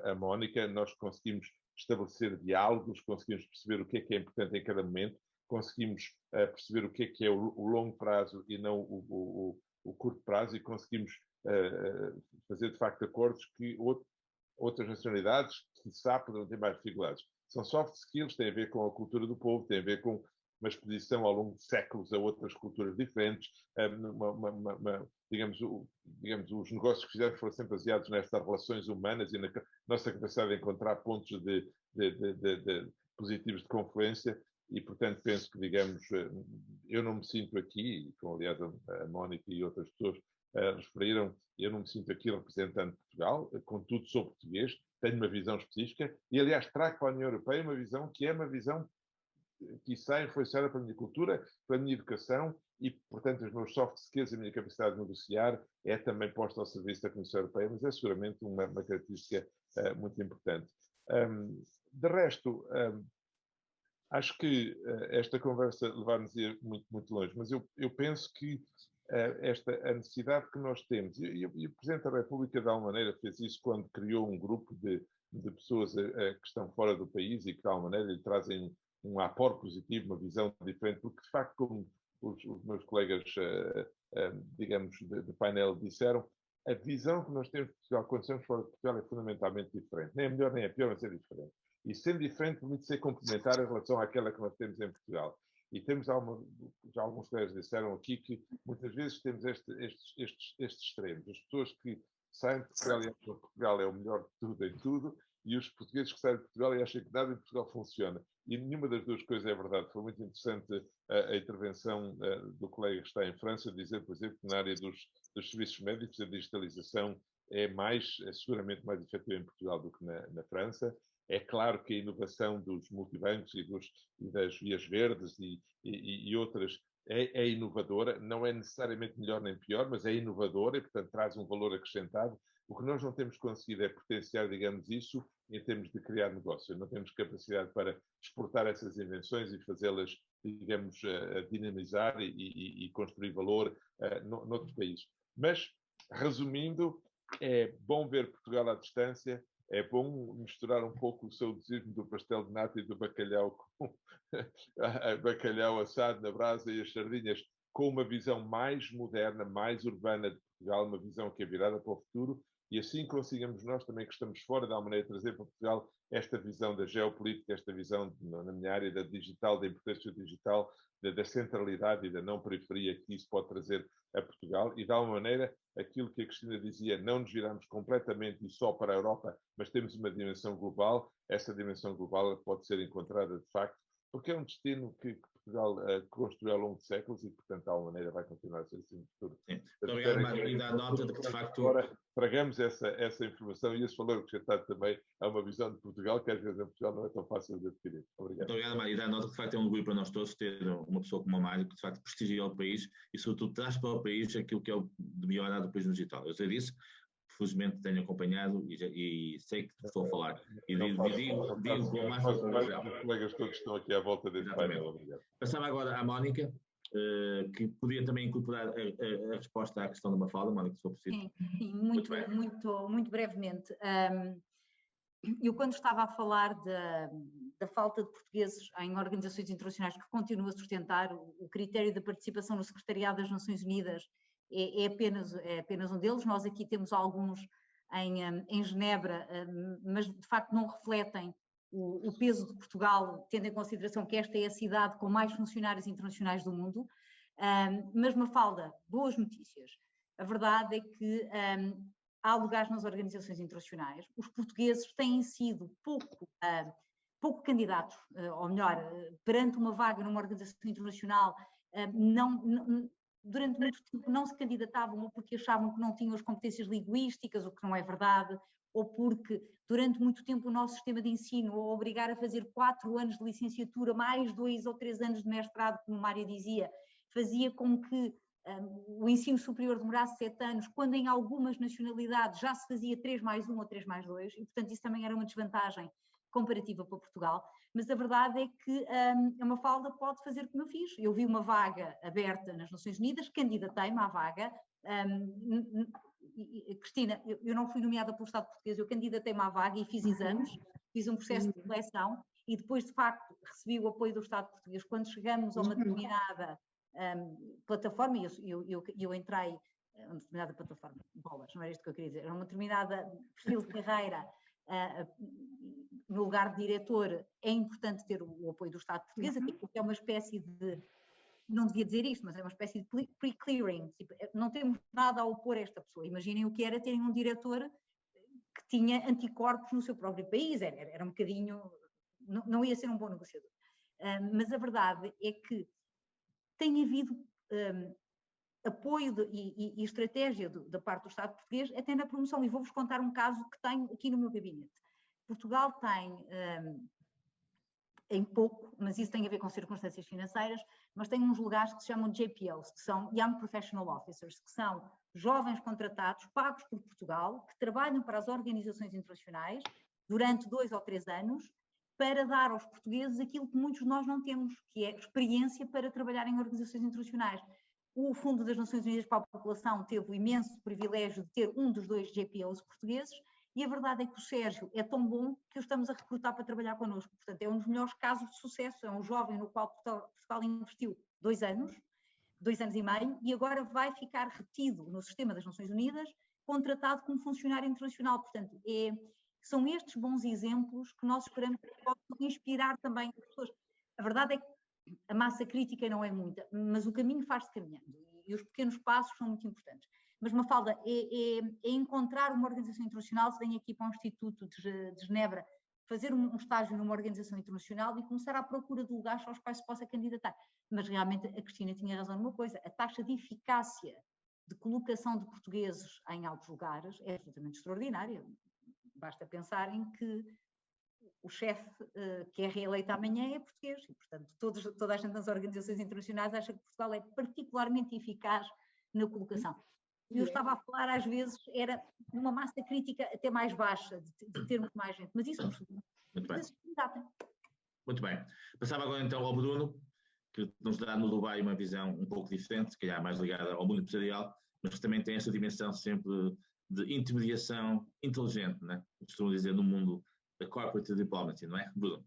a Mónica, nós conseguimos estabelecer diálogos, conseguimos perceber o que é importante em cada momento, conseguimos perceber o que é o longo prazo e não o curto prazo, e conseguimos fazer de facto acordos que outras nacionalidades, que sabe, poderão ter mais dificuldades. São soft skills, têm a ver com a cultura do povo, têm a ver com uma exposição ao longo de séculos a outras culturas diferentes, digamos, os negócios que fizemos foram sempre baseados nestas relações humanas e na nossa capacidade de encontrar pontos positivos de confluência, e portanto penso que, digamos, eu não me sinto aqui, como aliás a Mónica e outras pessoas referiram, eu não me sinto aqui representando Portugal, contudo sou português, tenho uma visão específica e aliás trago para a União Europeia uma visão que é uma visão que está influenciada pela minha cultura, pela minha educação e, portanto, os meus soft skills e a minha capacidade de negociar é também posta ao serviço da Comissão Europeia, mas é seguramente uma característica muito importante. De resto, acho que esta conversa levar-nos muito longe, mas eu penso que a necessidade que nós temos, e o Presidente da República, de alguma maneira, fez isso quando criou um grupo de pessoas que estão fora do país e que, de alguma maneira, lhe trazem um aporte positivo, uma visão diferente, porque, de facto, como os meus colegas, digamos, de painel disseram, a visão que nós temos de Portugal, quando estamos fora de Portugal, é fundamentalmente diferente. Nem é melhor nem é pior, mas é diferente. E sendo diferente, permite ser complementar em relação àquela que nós temos em Portugal. E temos, já alguns colegas disseram aqui, que muitas vezes temos estes extremos. As pessoas que saem de Portugal e acham que Portugal é o melhor de tudo em tudo, e os portugueses que saem de Portugal e acham que nada em Portugal funciona. E nenhuma das duas coisas é verdade. Foi muito interessante a intervenção do colega que está em França, dizer, por exemplo, que na área dos serviços médicos a digitalização é seguramente mais efetiva em Portugal do que na França. É claro que a inovação dos multibancos e das vias verdes e outras é inovadora, não é necessariamente melhor nem pior, mas é inovadora e, portanto, traz um valor acrescentado. O que nós não temos conseguido é potenciar, digamos, isso em termos de criar negócio. Não temos capacidade para exportar essas invenções e fazê-las, digamos, dinamizar e construir valor noutro país. Mas, resumindo, é bom ver Portugal à distância, é bom misturar um pouco o saudosismo do pastel de nata e do bacalhau com bacalhau assado na brasa e as sardinhas, com uma visão mais moderna, mais urbana de Portugal, uma visão que é virada para o futuro, e assim consigamos nós também que estamos fora da maneira de trazer para Portugal esta visão da geopolítica, esta visão, na minha área, da digital, da importância digital, da centralidade e da não periferia que isso pode trazer a Portugal, e de alguma maneira, aquilo que a Cristina dizia, não nos viramos completamente e só para a Europa, mas temos uma dimensão global. Essa dimensão global pode ser encontrada, de facto, porque é um destino que Portugal construiu ao longo de séculos e, portanto, de alguma maneira vai continuar a ser assim no futuro. Sim. Muito obrigado, Mário, e dá nota de que, de facto... Agora, tragamos essa informação e esse valor acrescentado também a uma visão de Portugal, que às vezes em Portugal não é tão fácil de adquirir. Obrigado. Muito obrigado, Mário, e dá nota de que, de facto, é um orgulho para nós todos ter uma pessoa como o Mário, que, de facto, prestigia o país e, sobretudo, traz para o país aquilo que é o de melhor do país no digital. Eu sei disso, felizmente tenho acompanhado e sei que estou a falar. E digo com mais... Os colegas todos estão aqui à volta deste painel. Obrigado. Passava agora à Mónica, que podia também incorporar a resposta à questão da Mafalda, Mónica, se for possível. Sim, muito brevemente. Eu, quando estava a falar da falta de portugueses em organizações internacionais, que continua a sustentar o critério da participação no Secretariado das Nações Unidas, é apenas um deles. Nós aqui temos alguns em Genebra, mas de facto não refletem o peso de Portugal, tendo em consideração que esta é a cidade com mais funcionários internacionais do mundo. Mas, Mafalda, boas notícias. A verdade é que há lugares nas organizações internacionais. Os portugueses têm sido pouco candidatos, ou melhor, perante uma vaga numa organização internacional, durante muito tempo não se candidatavam, ou porque achavam que não tinham as competências linguísticas, o que não é verdade, ou porque durante muito tempo o nosso sistema de ensino, ao obrigar a fazer 4 anos de licenciatura, mais 2 ou 3 anos de mestrado, como a Mária dizia, fazia com que o ensino superior demorasse 7 anos, quando em algumas nacionalidades já se fazia 3+1 ou 3+2, e portanto isso também era uma desvantagem comparativa para Portugal. Mas a verdade é que a Mafalda pode fazer como eu fiz. Eu vi uma vaga aberta nas Nações Unidas, candidatei-me à vaga. Cristina, eu não fui nomeada pelo Estado português, eu candidatei-me à vaga e fiz exames, fiz um processo de seleção e depois, de facto, recebi o apoio do Estado português. Quando chegamos a uma determinada plataforma, e eu entrei uma determinada plataforma, bolas, não era isto que eu queria dizer, era uma determinada perfil de carreira. No lugar de diretor, é importante ter o apoio do Estado português, até porque é uma espécie de, não devia dizer isto, mas é uma espécie de pre-clearing, tipo, não temos nada a opor a esta pessoa. Imaginem o que era terem um diretor que tinha anticorpos no seu próprio país, era um bocadinho, não ia ser um bom negociador. Mas a verdade é que tem havido apoio e estratégia da parte do Estado português até na promoção, e vou-vos contar um caso que tenho aqui no meu gabinete. Portugal tem, em pouco, mas isso tem a ver com circunstâncias financeiras, mas tem uns lugares que se chamam JPOs, que são Young Professional Officers, que são jovens contratados, pagos por Portugal, que trabalham para as organizações internacionais durante 2 ou 3 anos, para dar aos portugueses aquilo que muitos de nós não temos, que é experiência para trabalhar em organizações internacionais. O Fundo das Nações Unidas para a População teve o imenso privilégio de ter um dos 2 JPOs portugueses, e a verdade é que o Sérgio é tão bom que o estamos a recrutar para trabalhar connosco. Portanto, é um dos melhores casos de sucesso, é um jovem no qual Portugal investiu 2 anos e meio, e agora vai ficar retido no sistema das Nações Unidas contratado como funcionário internacional. Portanto, são estes bons exemplos que nós esperamos que possam inspirar também as pessoas. A verdade é que a massa crítica não é muita, mas o caminho faz-se caminhando e os pequenos passos são muito importantes. Mas, Mafalda, é encontrar uma organização internacional, se vem aqui para o Instituto de Genebra, fazer um estágio numa organização internacional e começar à procura de lugares aos quais se possa candidatar. Mas realmente a Cristina tinha razão numa coisa, a taxa de eficácia de colocação de portugueses em altos lugares é absolutamente extraordinária. Basta pensar em que o chefe que é reeleito amanhã é português e, portanto, toda a gente nas organizações internacionais acha que Portugal é particularmente eficaz na colocação. Eu estava a falar, às vezes, era uma massa crítica até mais baixa, de termos mais gente, mas isso Muito bem. Muito bem. Passava agora então ao Bruno, que nos dá no Dubai uma visão um pouco diferente, se calhar mais ligada ao mundo empresarial, mas que também tem esta dimensão sempre de intermediação inteligente, né? Costumo dizer, no mundo da corporate diplomacy, não é, Bruno?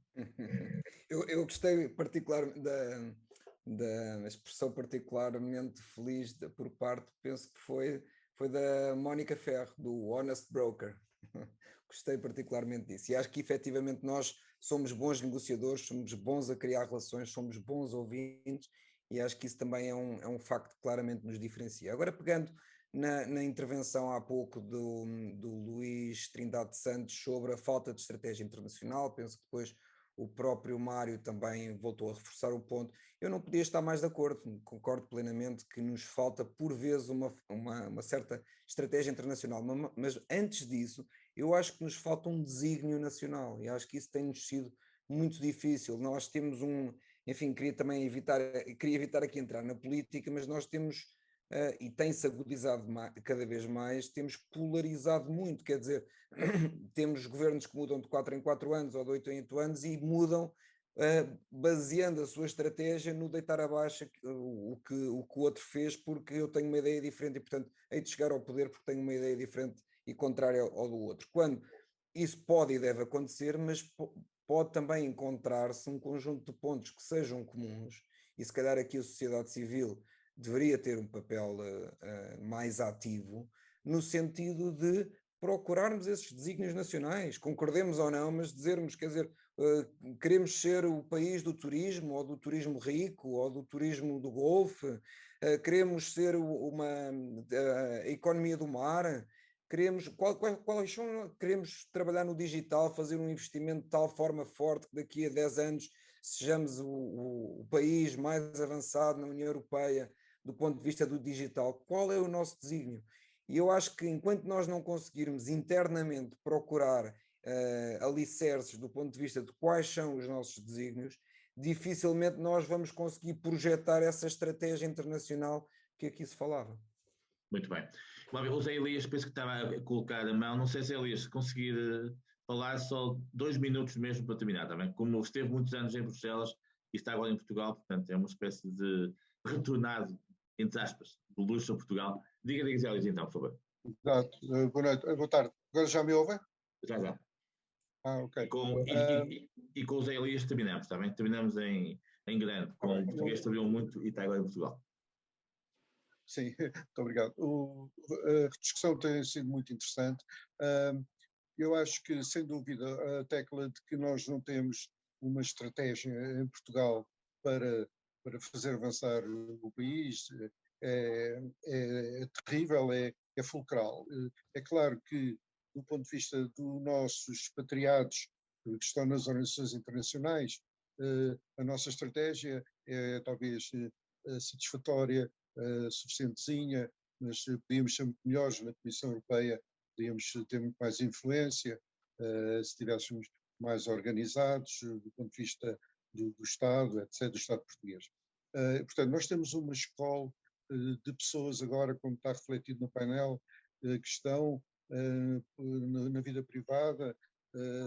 Eu gostei particularmente da expressão particularmente feliz por parte, penso que foi da Mónica Ferro, do Honest Broker. Gostei particularmente disso e acho que efetivamente nós somos bons negociadores, somos bons a criar relações, somos bons ouvintes e acho que isso também é um facto que claramente nos diferencia. Agora, pegando na intervenção há pouco do Luís Trindade Santos sobre a falta de estratégia internacional, penso que depois o próprio Mário também voltou a reforçar o ponto. Eu não podia estar mais de acordo, concordo plenamente que nos falta por vezes uma certa estratégia internacional, mas antes disso eu acho que nos falta um desígnio nacional e acho que isso tem-nos sido muito difícil. Nós temos enfim, queria evitar aqui entrar na política, mas nós temos, e tem-se agudizado cada vez mais, temos polarizado muito, quer dizer, temos governos que mudam de 4 em 4 anos ou de 8 em 8 anos e mudam baseando a sua estratégia no deitar abaixo o que o outro fez porque eu tenho uma ideia diferente e, portanto, hei de chegar ao poder porque tenho uma ideia diferente e contrária ao do outro. Quando isso pode e deve acontecer, mas pode também encontrar-se um conjunto de pontos que sejam comuns e se calhar aqui a sociedade civil deveria ter um papel mais ativo no sentido de procurarmos esses desígnios nacionais, concordemos ou não, mas dizermos, quer dizer, queremos ser o país do turismo, ou do turismo rico, ou do turismo do Golfo, queremos ser a economia do mar, queremos trabalhar no digital, fazer um investimento de tal forma forte que daqui a 10 anos sejamos o país mais avançado na União Europeia do ponto de vista do digital. Qual é o nosso desígnio? E eu acho que enquanto nós não conseguirmos internamente procurar alicerces do ponto de vista de quais são os nossos desígnios, dificilmente nós vamos conseguir projetar essa estratégia internacional que aqui se falava. Muito bem. O Zé Elias, penso que estava a colocar a mão, não sei se Elias, se conseguir falar só 2 minutos mesmo para terminar, também. Como esteve muitos anos em Bruxelas e está agora em Portugal, portanto é uma espécie de retornado, entre aspas, do luxo a Portugal. Diga, Zé Elias, então, por favor. Exato. Boa noite, boa tarde. Agora já me ouvem? Já. Ok. E com o Zé Elias terminamos, está bem? Terminamos em grande, com o português que trabalhou muito e está agora em Portugal. Sim, muito obrigado. A discussão tem sido muito interessante. Eu acho que, sem dúvida, a tecla de que nós não temos uma estratégia em Portugal para fazer avançar o país é terrível, é fulcral. É claro que, do ponto de vista dos nossos expatriados que estão nas organizações internacionais, a nossa estratégia é talvez satisfatória, suficientezinha, mas podíamos ser muito melhores na Comissão Europeia, podíamos ter muito mais influência se estivéssemos mais organizados do ponto de vista do Estado, etc., do Estado português. Portanto, nós temos uma escola de pessoas agora, como está refletido no painel, que estão na vida privada,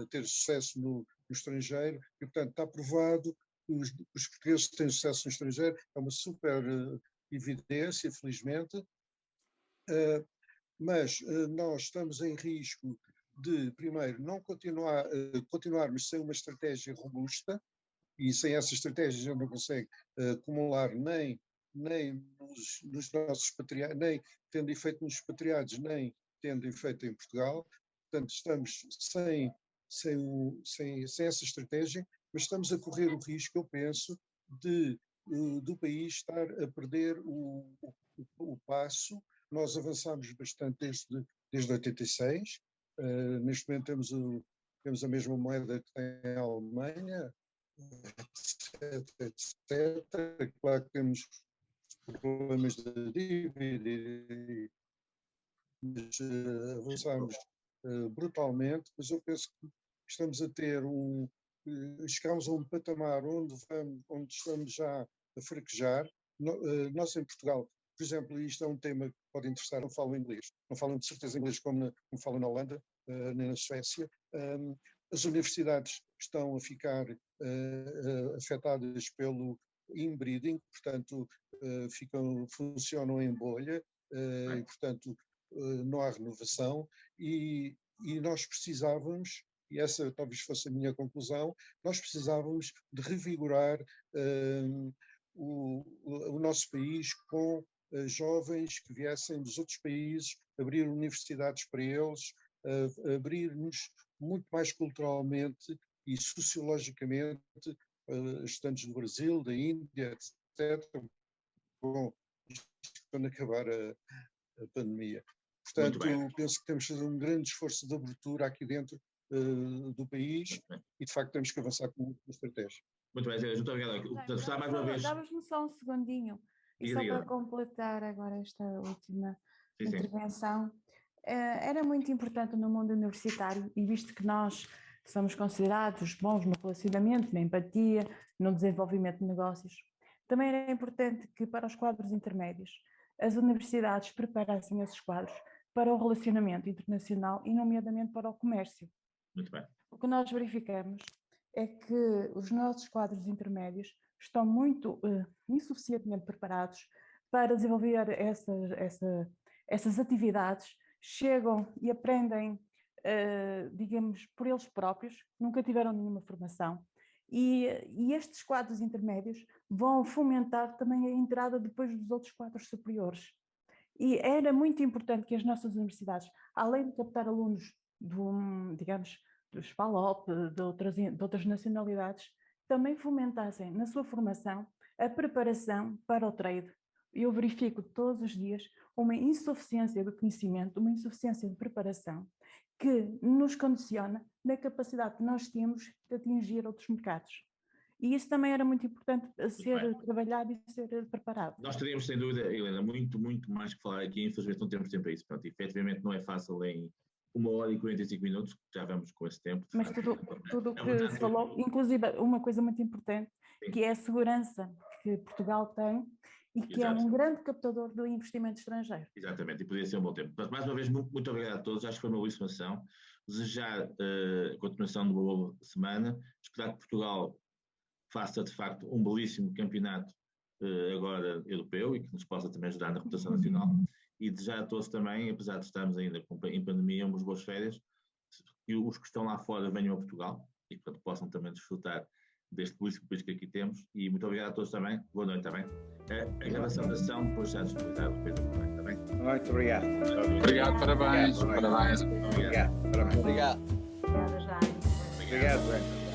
ter sucesso no estrangeiro, e, portanto, está provado que os portugueses têm sucesso no estrangeiro, é uma super evidência, felizmente, mas nós estamos em risco de, primeiro, não continuarmos sem uma estratégia robusta, e sem essa estratégia a gente não consegue acumular nem nos nossos expatriados, nem tendo efeito nos expatriados, nem tendo feito em Portugal. Portanto, estamos sem essa estratégia, mas estamos a correr o risco, eu penso, do país estar a perder o passo. Nós avançámos bastante desde 86. Neste momento temos a mesma moeda que tem a Alemanha, etc. Claro que temos problemas de dívida, mas avançámos brutalmente, mas eu penso que estamos a ter chegamos a um patamar onde estamos já a fraquejar. Nós em Portugal, por exemplo, isto é um tema que pode interessar, não falo inglês, não falam de certeza inglês como falam na Holanda, nem na Suécia. As universidades estão a ficar afetadas pelo inbreeding, portanto funcionam em bolha, e, portanto não há renovação, e nós precisávamos, e essa talvez fosse a minha conclusão, nós precisávamos de revigorar o nosso país com jovens que viessem dos outros países, abrir universidades para eles, abrir-nos muito mais culturalmente e sociologicamente, estudantes do Brasil, da Índia, etc., quando acabar a pandemia. Portanto, penso que temos de fazer um grande esforço de abertura aqui dentro do país e, de facto, temos que avançar com uma estratégia. Muito bem, muito obrigado. Mais uma vez. Davas-me só um segundinho, e só para completar agora esta última intervenção. Era muito importante no mundo universitário, e visto que nós somos considerados bons no relacionamento, na empatia, no desenvolvimento de negócios, também era importante que para os quadros intermédios as universidades preparassem esses quadros para o relacionamento internacional e nomeadamente para o comércio. Muito bem. O que nós verificamos é que os nossos quadros intermédios estão muito insuficientemente preparados para desenvolver essas atividades, chegam e aprendem, digamos, por eles próprios, nunca tiveram nenhuma formação, e estes quadros intermédios vão fomentar também a entrada depois dos outros quadros superiores. E era muito importante que as nossas universidades, além de captar alunos digamos, dos PALOP, de outras nacionalidades, também fomentassem na sua formação a preparação para o trade. Eu verifico todos os dias uma insuficiência de conhecimento, uma insuficiência de preparação, que nos condiciona na capacidade que nós temos de atingir outros mercados. E isso também era muito importante ser trabalhado e ser preparado. Nós teríamos, sem dúvida, Helena, muito mais que falar aqui, infelizmente não temos tempo para isso. Portanto, efetivamente não é fácil em 1h e 45 minutos, já vamos com esse tempo. Mas tudo o que se falou, inclusive uma coisa muito importante, que é a segurança que Portugal tem e que é um grande captador do investimento estrangeiro. Exatamente, e poderia ser um bom tempo. Mas, mais uma vez, muito obrigado a todos, acho que foi uma boa informação. Desejar a continuação de uma boa semana, esperar que Portugal faça, de facto, um belíssimo campeonato agora europeu e que nos possa também ajudar na reputação nacional. E desejar a todos também, apesar de estarmos ainda em pandemia, umas boas férias, que os que estão lá fora venham a Portugal e que, portanto, possam também desfrutar deste belíssimo país que aqui temos. E muito obrigado a todos também. Boa noite também. A gravação da sessão depois já disponibilizada depois da manhã, está bem? Muito obrigado. Obrigado, parabéns. Obrigado. Obrigada, Jaime. Obrigado, Jaime.